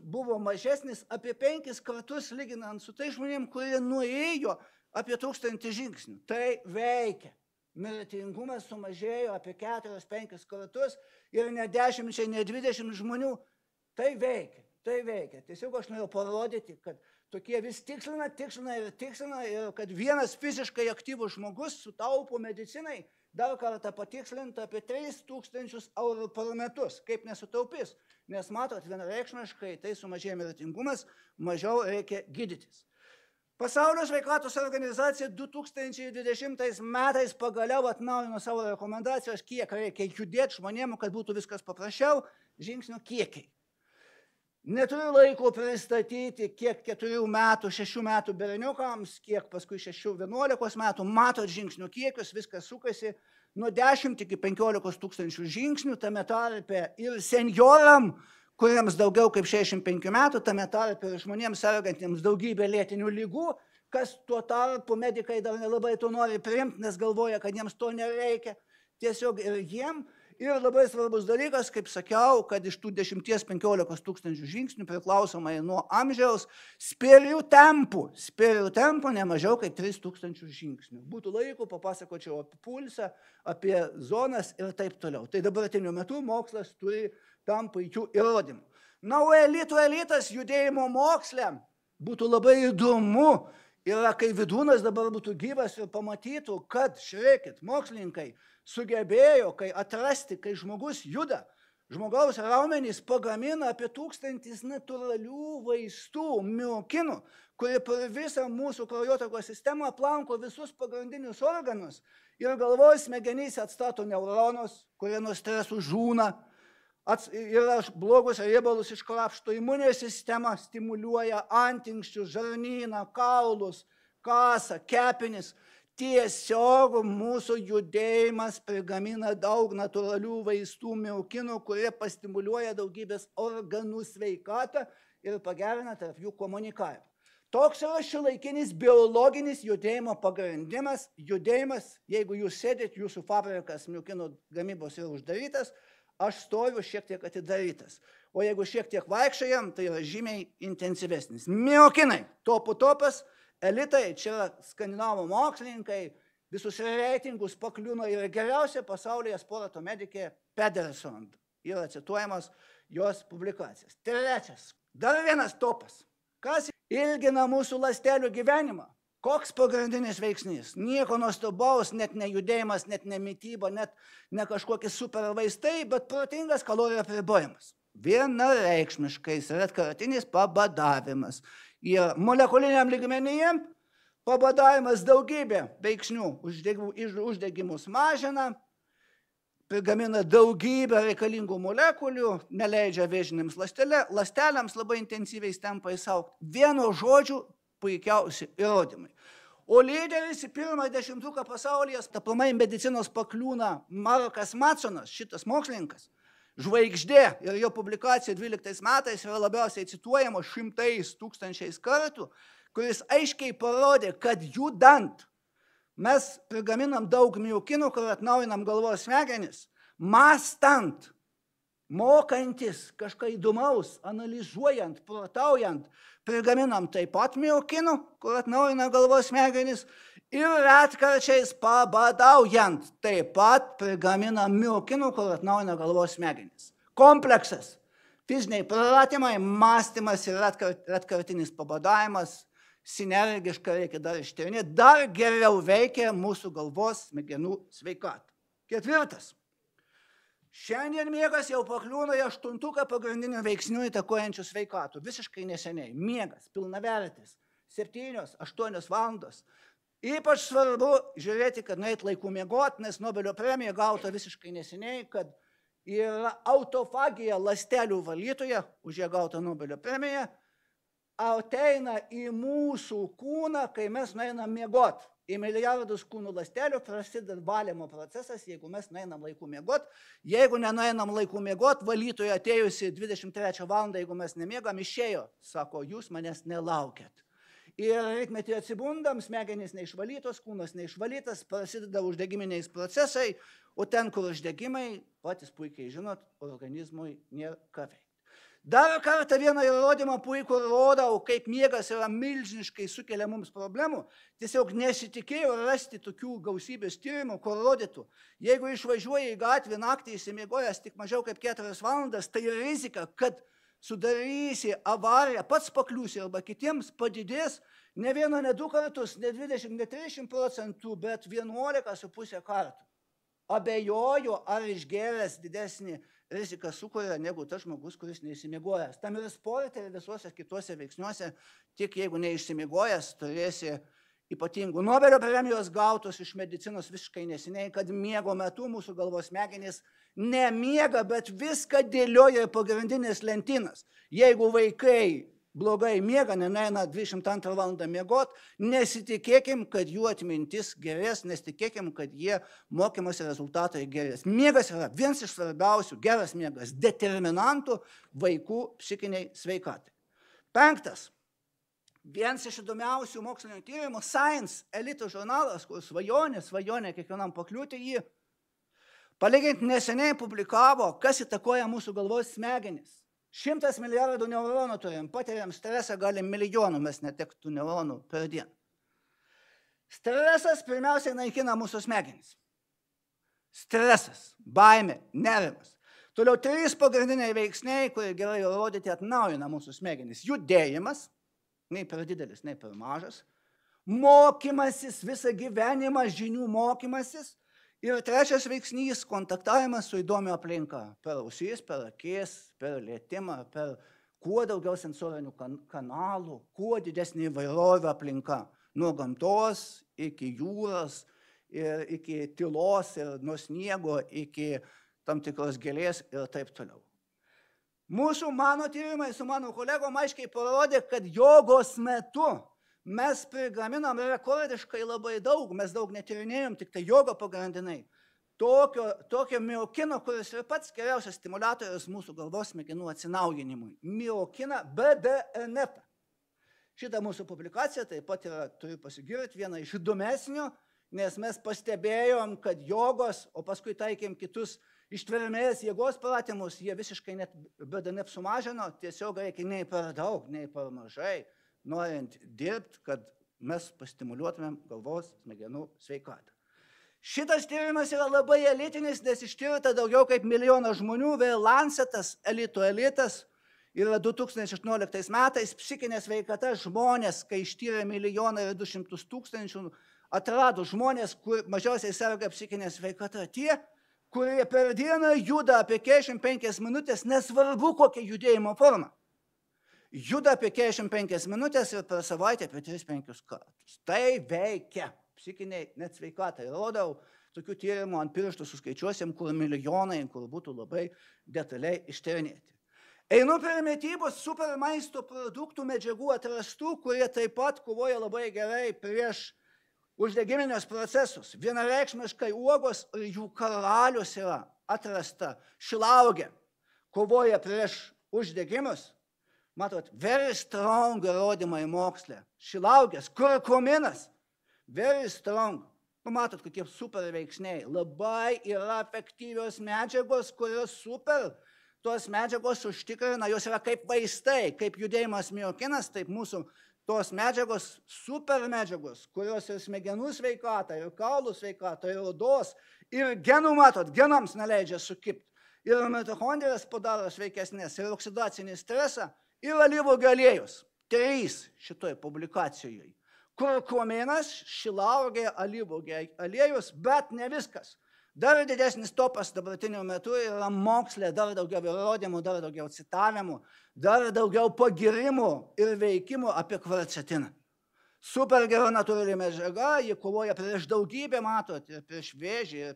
buvo mažesnis apie 5 kartus lyginant su tai žmonėm, kurie nuėjo apie 1000 žingsnių. Tai veikia. Mirtingumas sumažėjo apie 4-5 kartus ir ne 10, ne 20 žmonių. Tai veikia. Tai veikia. Tiesiog aš norėjau parodyti, kad tokie vis tikslina ir kad vienas fiziškai aktyvus žmogus sutaupo medicinai dar kartą patikslinta apie 3000 eurų per metus. Kaip nesutaupys? Nes matot, vienareikšmiškai tai sumažėjo mirtingumas, mažiau reikia gydytis. Pasaulio sveikatos organizacija 2020 metais pagaliau atnaujino savo rekomendacijas, kiek reikia judėti žmonėm, kad būtų viskas paprasčiau, žingsnių kiekiai. Neturiu laiko pristatyti, kiek 4 metų, 6 metų berniukams, kiek paskui 6-11 metų, matot žingsnių kiekius, viskas sukasi nuo 10 iki 15 tūkstančių žingsnių, tame tarpe ir senjoram, kuriems daugiau kaip 65 metų, tame tarpe ir žmonėms sergantiems daugybę lėtinių lygų, kas tuo tarpu medikai dar nelabai to nori priimti, nes galvoja, kad jiems to nereikia. Tiesiog ir jiem. Ir labai svarbus dalykas, kaip sakiau, kad iš tų 10-15 tūkstančių žingsnių priklausomai nuo amžiaus spėrių tempų ne mažiau kaip 3000 žingsnių. Būtų laiko, papasakočiau apie pulsą, apie zonas ir taip toliau. Tai dabartiniu metu mokslas turi tam puikių įrodymų. Na, o elitas judėjimo moksle būtų labai įdomu, yra, kai Vidūnas dabar būtų gyvas ir pamatytų, kad, žiūrėkit, mokslininkai sugebėjo, kai atrasti, kai žmogus juda, žmogaus raumenys pagamina apie 1000 natūralių vaistų, miokinų, kurie per visą mūsų kraujotakos sistemą aplanko visus pagrindinius organus ir galvos smegenyse atstato neuronus, kurie nuo stresų žūna, yra blogus riebalus iškrapšto, imuninė sistema stimuliuoja antinksčius, žarnyną, kaulus, kasą, kepenis. Tiesiog mūsų judėjimas prigamina daug natūralių vaistų miokinų, kurie pastimuliuoja daugybės organų sveikatą ir pagerina tarp jų komunikavimą. Toks yra šiuolaikinis biologinis judėjimo pagrindimas. Judėjimas, jeigu jūs sėdit, jūsų fabrikas miokinų gamybos yra uždarytas, aš stoviu šiek tiek atidarytas. O jeigu šiek tiek vaikščiojam, tai yra žymiai intensyvesnis. Miokinai, topas. Elitai, čia skandinavų mokslininkai, visus reitingus pakliūno ir geriausia pasaulyje sporto medikė Pedersen. Yra cituojamas jos publikacijas. Trečias, dar vienas topas. Kas ilgina mūsų ląstelių gyvenimą? Koks pagrindinis veiksnys? Nieko nuostabaus, net ne judėjimas, net ne mityba, net ne kažkokie super vaistai, bet protingas kalorijų apribojimas. Vienareikšmiškais retkartinis pabadavimas. Ir molekuliniam lygmenyje pabadavimas daugybė veiksnių uždegimus mažina, prigamina daugybę reikalingų molekulių, neleidžia vėžinėms ląstelėms labai intensyviais tempais augti. Vienu žodžiu puikiausi įrodymai. O lyderis į pirmąjį 10 pasaulyje, aplamai medicinos pakliūna Markas Matsonas, šitas mokslininkas. Žvaigždė ir jo publikacija 12 metais yra labiausiai cituojama 100 000 kartų, kuris aiškiai parodė, kad judant mes prigaminam daug miokinų, kur atnaujinam galvos smegenis, mąstant, mokantis kažką įdomaus, analizuojant, protaujant, prigaminam taip pat miokinų, kur atnaujina galvos smegenis, ir retkarčiais pabadaujant, taip pat prigamina miokinų, kur atnaujina galvos smegenis. Kompleksas. Fiziniai pratimai, mąstymas ir retkartinis pabadavimas, sinergiškai reikia dar ištyrinėti, dar geriau veikia mūsų galvos smegenų sveikatą. Ketvirtas. Šiandien miegas jau pakliūna į 8 pagrindinių veiksnių įtakojančių sveikatų. Visiškai neseniai. Miegas, pilnavertis, 7-8 valandos. Ypač svarbu žiūrėti, kad nueit laikų miegoti, nes Nobelio premija gauta visiškai neseniai, kad yra autofagija ląstelių valytoja, už ją gauta Nobelio premija, ateina į mūsų kūną, kai mes nueinam miegoti. Į milijardus kūnų ląstelių prasideda valymo procesas, jeigu mes nueinam laikų miegoti. Jeigu nenueinam laikų miegoti, valytoja atėjusi 23 valandą, jeigu mes nemiegam, išėjo, sako, jūs manęs nelaukėt. Ir rytmetį atsibundam, smegenys neišvalytos, kūnas neišvalytas, prasideda uždegiminiais procesai, o ten, kur uždegimai, patys puikiai žinot, organizmui nėra ką veikti. Dar kartą vieną įrodymą puikų rodau, kaip miegas yra milžiniškai sukelia mums problemų. Tiesiog nesitikėjau rasti tokių gausybės tyrimų, kur rodytų. Jeigu išvažiuoji į gatvę naktį įsimiegojęs tik mažiau kaip 4 valandas, tai rizika, kad sudarysi avariją, pats pakliūsi arba kitiems padidės ne 1, ne 2 kartus, ne 20, ne 30%, bet 11,5 kartų. Abejoju, ar išgėręs didesnį riziką sukuria negu tas žmogus, kuris neįsimiegojęs. Tam ir sporte, ir visuose kituose veiksniuose, tik jeigu neišsimiegojęs, turėsi ypatingų Nobelio premijos gautos iš medicinos visiškai neseniai, kad miego metu mūsų galvos smegenys nemiega, bet viską dėlioja į pagrindinės lentynas. Jeigu vaikai blogai miega, nenueina 22 valandą miegot, nesitikėkim, kad jų atmintis gerės, nesitikėkim, kad jie mokymosi rezultatai gerės. Miegas yra vienas iš svarbiausių, geras miegas, determinantų vaikų psichiniai sveikatai. 5. Vienas iš įdomiausių mokslinio tyrimų, Science elito žurnalas, kur svajonė kiekvienam pakliūti jį, palyginti neseniai publikavo, kas įtakoja mūsų galvos smegenis. 100 milijardų neuronų turim, patiriam stresą, galim milijonų mes netektų neuronų per dieną. Stresas pirmiausiai naikina mūsų smegenis. Stresas, baimė, nerimas. Toliau 3 pagrindiniai veiksniai, kurie gerai įrodyti atnaujina mūsų smegenis. Judėjimas, nei per didelis, nei per mažas. Mokymasis, visą gyvenimą, žinių mokymasis. Ir 3 veiksnys – kontaktavimas su įdomia aplinka. Per ausis, per akis, per lietimą, per kuo daugiau sensorinių kanalų, kuo didesnį įvairovę aplinka. Nuo gamtos iki jūros, ir iki tylos, ir nuo sniego iki tam tikros gėlės ir taip toliau. Mano tyrimai su mano kolegom aiškiai parodė, kad jogos metu mes prigaminam rekordiškai labai daug, mes daug netyrinėjom, tik tai jogo pagrindinai. Tokio miokino, kuris yra pats geriausias stimuliatorius mūsų galvos smegenų atsinaujinimui. Miokina BDNF. Šitą mūsų publikaciją taip pat yra, turiu pasigirti, viena iš įdomesnių, nes mes pastebėjom, kad jogos, o paskui taikėm kitus ištvermės jėgos pratimus, jie visiškai net BDNF sumažino, tiesiog reikia nei per daug, nei per mažai, norint dirbti, kad mes pastimuliuotumėm galvos smegenų sveikatą. Šitas tyrimas yra labai elitinis, nes ištirta daugiau kaip 1 milijoną žmonių, vėl Lancetas, elito elitas, yra 2018 metais psichinė sveikata žmonės, kai ištyrė 1,2 milijonų, atrado žmonės, kur mažiausiai serga psichinė sveikata. Tie, kurie per dieną juda apie 45 minutės, nesvarbu kokia judėjimo forma. Juda apie 45 minutės ir per savaitę apie 3-5 kartus. Tai veikia psichiniai net sveikatai. Rodau tokių tyrimų ant pirštų suskaičiuosim, kur milijonai, kur būtų labai detaliai ištyrinėti. Einu prie mitybos super maisto produktų medžiagų atrastų, kurie taip pat kovoja labai gerai prieš uždegiminius procesus. Vienareikšmiškai uogos ir jų karalius yra atrasta. Šilauogė kovoja prieš uždegimus. Matot, very strong įrodymai moksle. Šilauogės, kurkuminas, very strong. Matot, kokie super veiksniai. Labai yra efektyvios medžiagos, kurios super. Tos medžiagos užtikrina, jos yra kaip vaistai, kaip judėjimas miokinas, taip mūsų tos medžiagos, super medžiagos, kurios ir smegenų sveikatą, ir kaulų sveikatą, ir odos, ir genų, matot, genoms neleidžia sukipti. Ir mitochondrijas padaro sveikesnės, ir oksidacinį stresą, ir alyvuogių aliejus. 3 šitoj publikacijoje. Kurkuminas, šilauogė, alyvuogių aliejus, bet ne viskas. Dar didesnis topas dabartiniu metu yra moksle, dar daugiau įrodymų, dar daugiau citavimų, dar daugiau pagirimų ir veikimų apie kvarcetiną. super gera natūrali medžiaga, ji kovoja prieš daugybę, matot, ir prieš vėžį,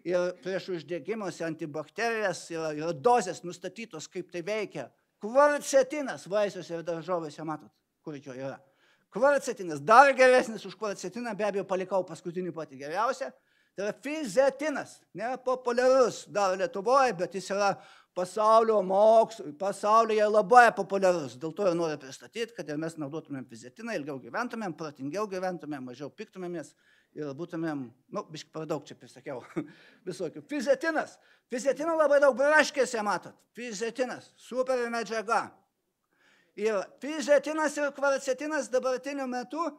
ir prieš uždegimus, antibakterijas, ir dozės nustatytos, kaip tai veikia. Kvarcetinas vaisiuose ir daržovėse, matot, kur jo yra. Kvarcetinas, dar geresnis už kvarcetiną, be abejo palikau paskutinį patį geriausią. Tai yra fizetinas, nepopuliarus dar Lietuvoje, bet jis yra pasaulyje labai populiarus. Dėl to jau noriu pristatyti, kad ir mes naudotumėm fizetiną, ilgiau gyventumėm, protingiau gyventumėm, mažiau piktumėmės ir būtumėm, biškai per daug čia prisakiau, visokių. Fizetinas. Fizetiną labai daug braškėse matot. Fizetinas, super medžiaga. Ir fizetinas ir kvarcetinas dabartiniu metu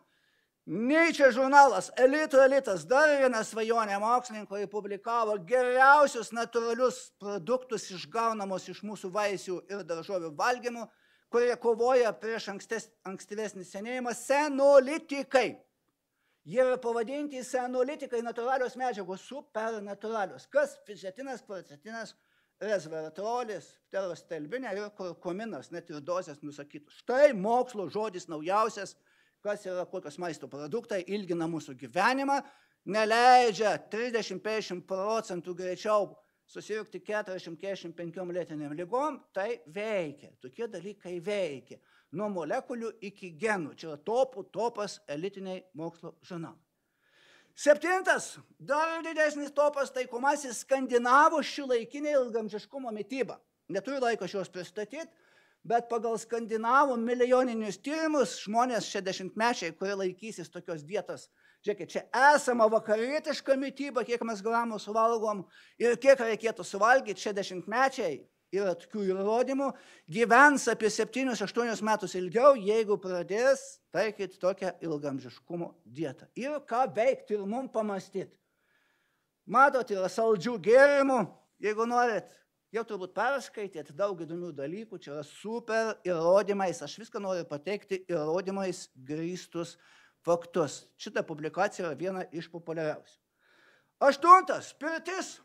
Nature žurnalas Elitas, dar viena svajonė mokslininko, publikavo geriausius natūralius produktus išgaunamus iš mūsų vaisių ir daržovių valgymų, kurie kovoja prieš ankstyvesnį senėjimą senolitikai. Jie yra pavadinti senolitikai, natūralios medžiagos, supernatūralios. Kas? Fizetinas, kvarcetinas, resveratrolis, pterostelbinė ir kurkuminas, net ir dozės nusakytos. Štai mokslo žodis naujausias, kas yra kokios maisto produktai, ilgina mūsų gyvenimą, neleidžia 30-50% greičiau susirgti 40-45 lėtinėm ligom, tai veikia. Tokie dalykai veikia. Nuo molekulių iki genų. Čia yra topas elitiniai mokslo žurnalai. 7. Dar didesnis topas taikomasis skandinavų šiuolaikinė ilgamžiškumo mityba. Neturiu laiko šios pristatyti, bet pagal skandinavų milijoninius tyrimus žmonės 60-mečiai, kurie laikysis tokios dietos, žiūrėkit, čia esama vakarietiška mityba, kiek mes gramų suvalgom ir kiek reikėtų suvalgyti 60-mečiai, yra tokių įrodymų, gyvens apie 7-8 metus ilgiau, jeigu pradės taikyti tokią ilgamžiškumo dietą. Ir ką veikti ir mums pamastyti. Matot, yra saldžių gėrimų, jeigu norit. Jau turbūt perskaitėte daug įdomių dalykų, čia yra super įrodymais, aš viską noriu pateikti įrodymais grįstus faktus. Šita publikacija yra viena iš populiariausių. 8. Pirtis,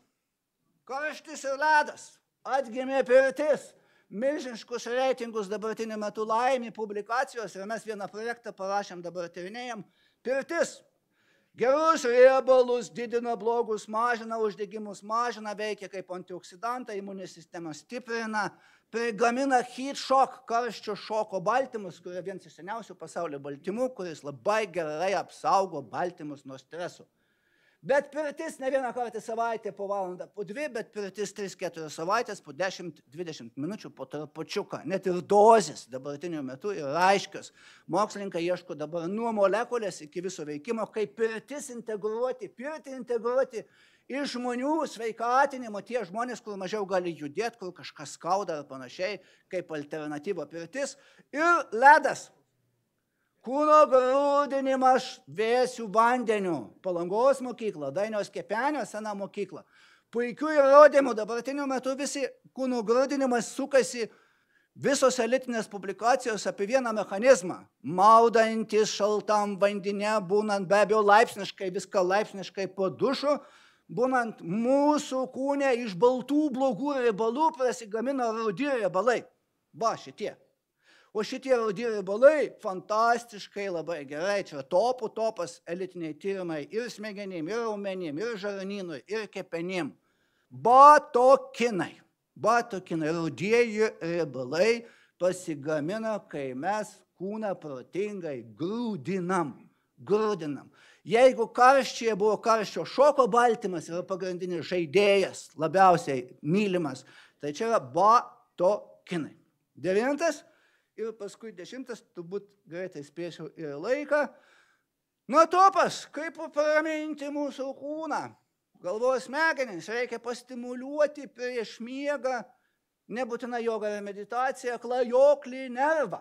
karštis ir ledas, atgimė pirtis, milžiniškus reitingus dabartiniu metu laimi publikacijos ir mes vieną projektą parašėm dabar tyrinėjam. Pirtis. Gerus riebalus didina, blogus mažina, uždegimus mažina, veikia kaip antioksidantai, imuninę sistemą stiprina, prigamina heat shock, karščio šoko baltymus, kurie vienas iš seniausių pasaulio baltymų, kuris labai gerai apsaugo baltymus nuo streso. Bet pirtis ne vieną kartą savaitę, po valandą, po 2, bet pirtis 3-4 savaitės, po 10-20 minučių, po trupučiuką. Net ir dozės dabartiniu metu yra aiškios. Mokslininkai ieško dabar nuo molekulės iki viso veikimo, kaip pirtis integruoti, pirtį integruoti į žmonių sveikatinimo, tie žmonės, kur mažiau gali judėti, kur kažkas skauda ar panašiai, kaip alternatyva pirtis. Ir ledas. Kūno grūdinimas vėsių vandeniu. Palangos mokykla, Dainiaus Kepenio sena mokykla. Puikių įrodymų dabartiniu metu visi kūno grūdinimas sukasi visos elitinės publikacijos apie vieną mechanizmą. Maudantis šaltam vandenyje, būnant be abejo laipsniškai, viską laipsniškai po dušu, būnant mūsų kūne iš baltų blogų riebalų prasigamina rudi riebalai. Va šitie. O šitie rudi riebalai fantastiškai labai gerai, čia topas elitiniai tyrimai ir smegenim, ir raumenim, ir žarnynui, ir kepenim. Batokinai, rudieji riebalai pasigamina, kai mes kūną protingai grūdinam. Jeigu karščiai buvo karščio šoko baltymas, yra pagrindinis žaidėjas, labiausiai mylimas, tai čia yra batokinai. 9. Ir paskui 10, turbūt greitai spėsiu ir laiką. Topas, kaip paraminti mūsų kūną. Galvos smegenis reikia pastimuliuoti prieš miegą, nebūtina joga ir meditacija, klajoklį nervą.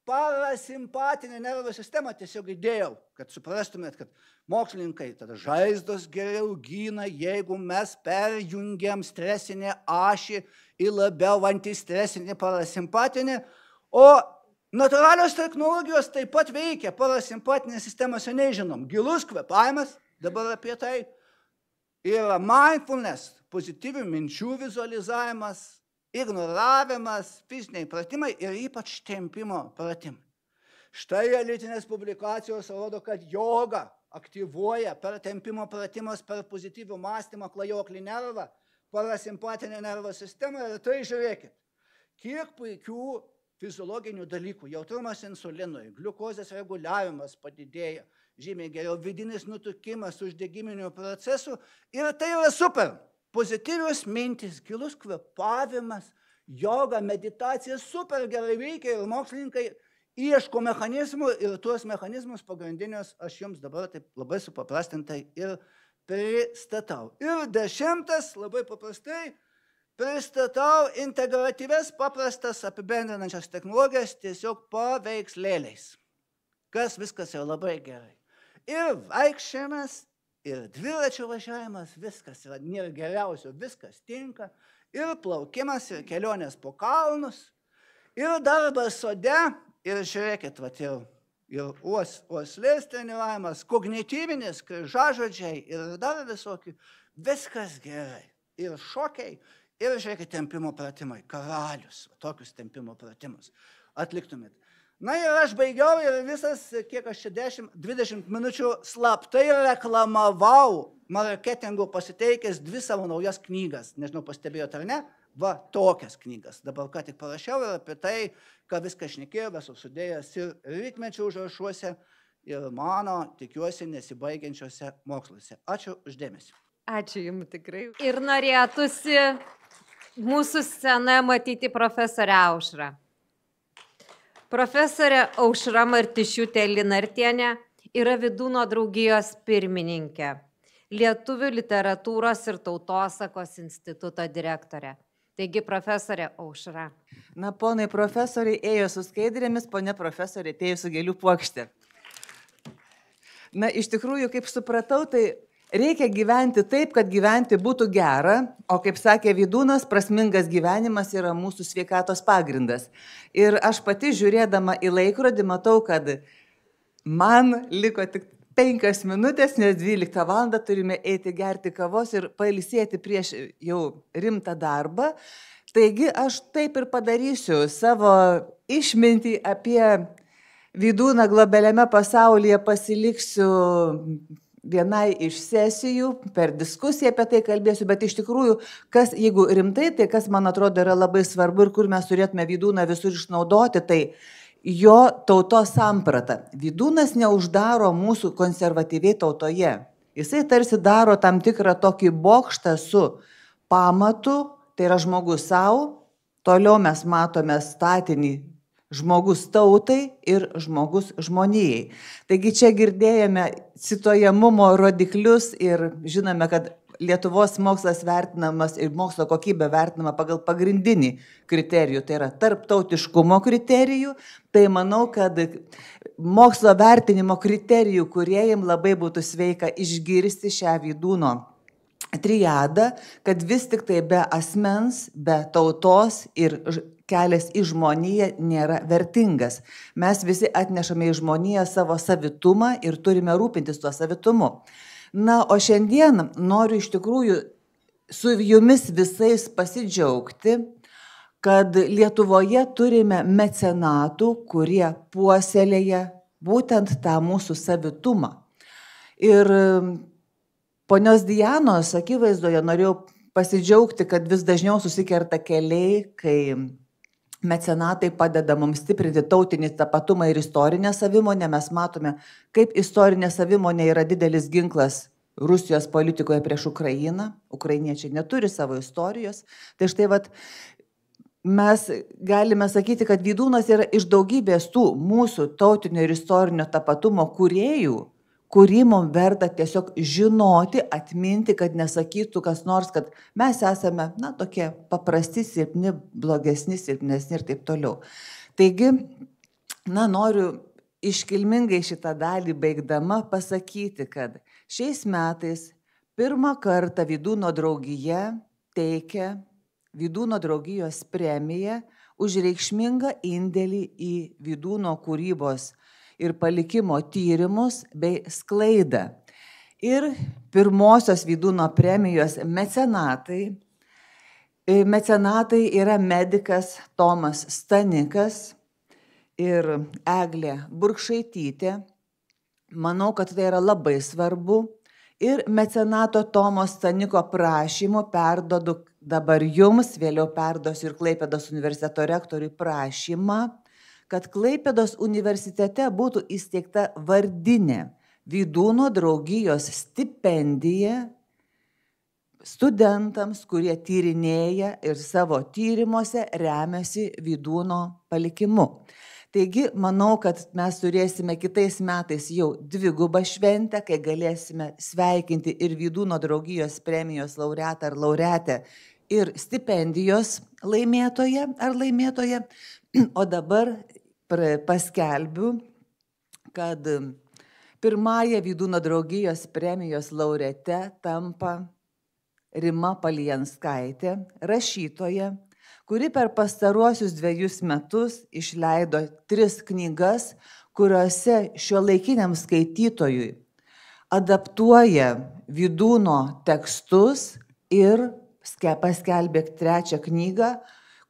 Parasimpatinę nervų sistemą tiesiog įdėjau, kad suprastumėt, kad mokslininkai tada žaizdos geriau gyna, jeigu mes perjungiam stresinę ašį į labiau antistresinį parasimpatinį, o natūralios technologijos taip pat veikia, parasimpatinės sistemos seniai žinom. Gilus kvėpavimas, dabar apie tai, yra mindfulness, pozityvių minčių vizualizavimas, ignoravimas, fiziniai pratimai ir ypač tempimo pratimai. Štai elitinės publikacijos rodo, kad joga aktyvuoja per tempimo pratimus, per pozityvų mąstymą klajoklį nervą, parasimpatinę nervo sistemą ir tai žiūrėkit, kiek puikių fiziologinių dalykų, jautrumas insulinui, gliukozės reguliavimas padidėja, žymiai geriau vidinis nutukimas, uždegiminių procesų ir tai yra super. Pozityvios mintis, gilus kvėpavimas, joga, meditacija super gerai veikia ir mokslininkai ieško mechanizmų ir tuos mechanizmus pagrindinius aš jums dabar taip labai supaprastintai ir pristatau. Ir 10, labai paprastai, pristatau integratyves, paprastas, apibendrinančias technologijas tiesiog paveikslėliais. Kas viskas yra labai gerai. Ir vaikščiojimas, ir dviračio važiavimas, viskas yra nėra geriausio, viskas tinka. Ir plaukimas, ir kelionės po kalnus, ir darbas sode, ir žiūrėkit, vat, ir uoslės treniravimas, kognityvinis, kryžažodžiai, ir dar visokių, viskas gerai. Ir šokiai, ir žiūrėkit, tempimo pratimai, karalius, tokius tempimo pratimus atliktumėt. Na ir aš baigiau ir visas, kiek aš čia 10-20 minučių slaptai reklamavau marketingo pasiteikęs 2 savo naujas knygas. Nežinau, pastebėjote ar ne? Va, tokias knygas. Dabar ką tik parašiau ir apie tai, ką viską šnekėjau, esu sudėjęs ir rytmečio užrašuose, ir mano, tikiuosi, nesibaigiančiuose moksluose. Ačiū uždėmesi. Ačiū Jums tikrai. Ir norėtųsi mūsų scenoje matyti profesorę Aušrą. Profesorė Aušra Martišiūtė Linartienė yra Vydūno draugijos pirmininkė, Lietuvių literatūros ir tautosakos instituto direktorė. Taigi, profesorė Aušra. Na, ponai profesoriai ėjo su skaidrėmis, ponė profesorė atėjo su gėlių puokšte. Na, iš tikrųjų, kaip supratau, tai reikia gyventi taip, kad gyventi būtų gera, o kaip sakė Vydūnas, prasmingas gyvenimas yra mūsų sveikatos pagrindas. Ir aš pati žiūrėdama į laikrodį matau, kad man liko tik 5 minutės, nes 12 valandą turime eiti gerti kavos ir pailsėti prieš jau rimtą darbą. Taigi aš taip ir padarysiu savo išmintį apie Vydūną globaliame pasaulyje, pasiliksiu vienai iš sesijų, per diskusiją apie tai kalbėsiu, bet iš tikrųjų, kas, jeigu rimtai, tai kas man atrodo yra labai svarbu ir kur mes turėtume Vydūną visur išnaudoti, tai jo tautos samprata. Vydūnas neuždaro mūsų konservatyviai tautoje. Jisai tarsi daro tam tikrą tokį bokštą su pamatu, tai yra žmogus savo, toliau mes matome statinį žmogus tautai ir žmogus žmonijai. Taigi čia girdėjome cituojamumo rodiklius ir žinome, kad Lietuvos mokslas vertinamas ir mokslo kokybė vertinama pagal pagrindinį kriterijų, tai yra tarptautiškumo kriterijų. Tai manau, kad mokslo vertinimo kriterijų kūrėjim labai būtų sveika išgirsti šią Vydūno triadą, kad vis tik tai be asmens, be tautos ir kelias į žmoniją nėra vertingas. Mes visi atnešame į žmoniją savo savitumą ir turime rūpintis tuo savitumu. Na, o šiandien noriu iš tikrųjų su jumis visais pasidžiaugti, kad Lietuvoje turime mecenatų, kurie puoselėja būtent tą mūsų savitumą. Ir ponios Dianos akivaizdoje norėjau pasidžiaugti, kad vis dažniau susikerta keliai, kai mecenatai padeda mums stiprinti tautinį tapatumą ir istorinę savimonę. Mes matome, kaip istorinė savimonė yra didelis ginklas Rusijos politikoje prieš Ukrainą. Ukrainiečiai neturi savo istorijos. Tai štai vat, mes galime sakyti, kad Vydūnas yra iš daugybės tų mūsų tautinio ir istorinio tapatumo kūrėjų, kurį mums verta tiesiog žinoti, atminti, kad nesakytų kas nors, kad mes esame, na, tokie paprasti, silpni, blogesni, silpnesni ir taip toliau. Taigi, na, noriu iškilmingai šitą dalį baigdama pasakyti, kad šiais metais pirmą kartą Vydūno draugija teikia Vydūno draugijos premiją už reikšmingą indėlį į Vydūno kūrybos ir palikimo tyrimus bei sklaidą. Ir pirmosios Vydūno premijos mecenatai. Mecenatai yra medikas Tomas Stanikas, ir Eglė Burkšaitytė. Manau, kad tai yra labai svarbu. Ir mecenato Tomo Staniko prašymu perdodu dabar jums, vėliau perduosiu ir Klaipėdos universiteto rektoriui prašymą, kad Klaipėdos universitete būtų įsteigta vardinė Vydūno draugijos stipendija studentams, kurie tyrinėja ir savo tyrimuose remiasi Vydūno palikimu. Taigi, manau, kad mes turėsime kitais metais jau dvigubą šventę, kai galėsime sveikinti ir Vydūno draugijos premijos laureatą ar laureatę ir stipendijos laimėtoją ar laimėtoją. O dabar paskelbiu, kad pirmąją Vydūno draugijos premijos laureate tampa Rima Palijanskaitė, rašytoja, kuri per pastaruosius 2 metus išleido 3 knygas, kuriuose šiuolaikiniam skaitytojui adaptuoja Vydūno tekstus ir paskelbė 3 knygą,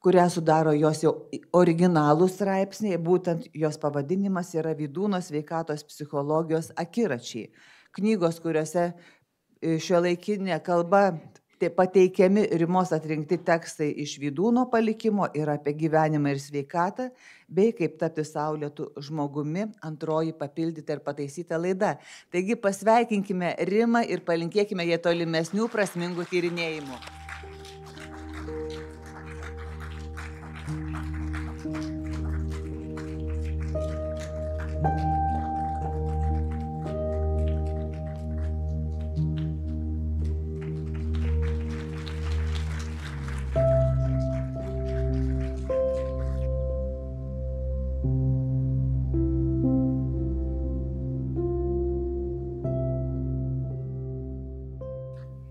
kurią sudaro jos jau originalų straipsniai, būtent jos pavadinimas yra Vydūno sveikatos psichologijos akiračiai. Knygos, kuriuose šiuolaikinė kalba pateikiami Rimos atrinkti tekstai iš Vydūno palikimo ir apie gyvenimą ir sveikatą, bei kaip tapti saulėtų žmogumi, antroji papildyta ir pataisyta laida. Taigi pasveikinkime Rimą ir palinkėkime jai tolimesnių prasmingų tyrinėjimų.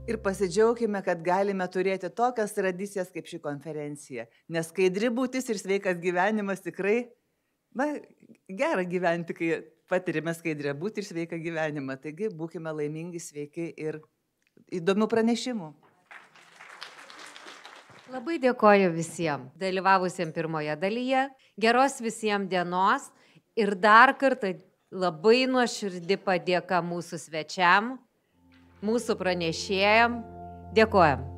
Ir pasidžiaugime, kad galime turėti tokias tradicijas kaip ši konferencija. Nes skaidri būtis ir sveikas gyvenimas tikrai, gera gyventi, kai patirime skaidrę būtį ir sveiką gyvenimą. Taigi būkime laimingi, sveiki ir įdomių pranešimų. Labai dėkoju visiems dalyvavusiems pirmoje dalyje. Geros visiems dienos ir dar kartą labai nuoširdi padėka mūsų svečiam, mūsų pranešėjam. Dėkojam.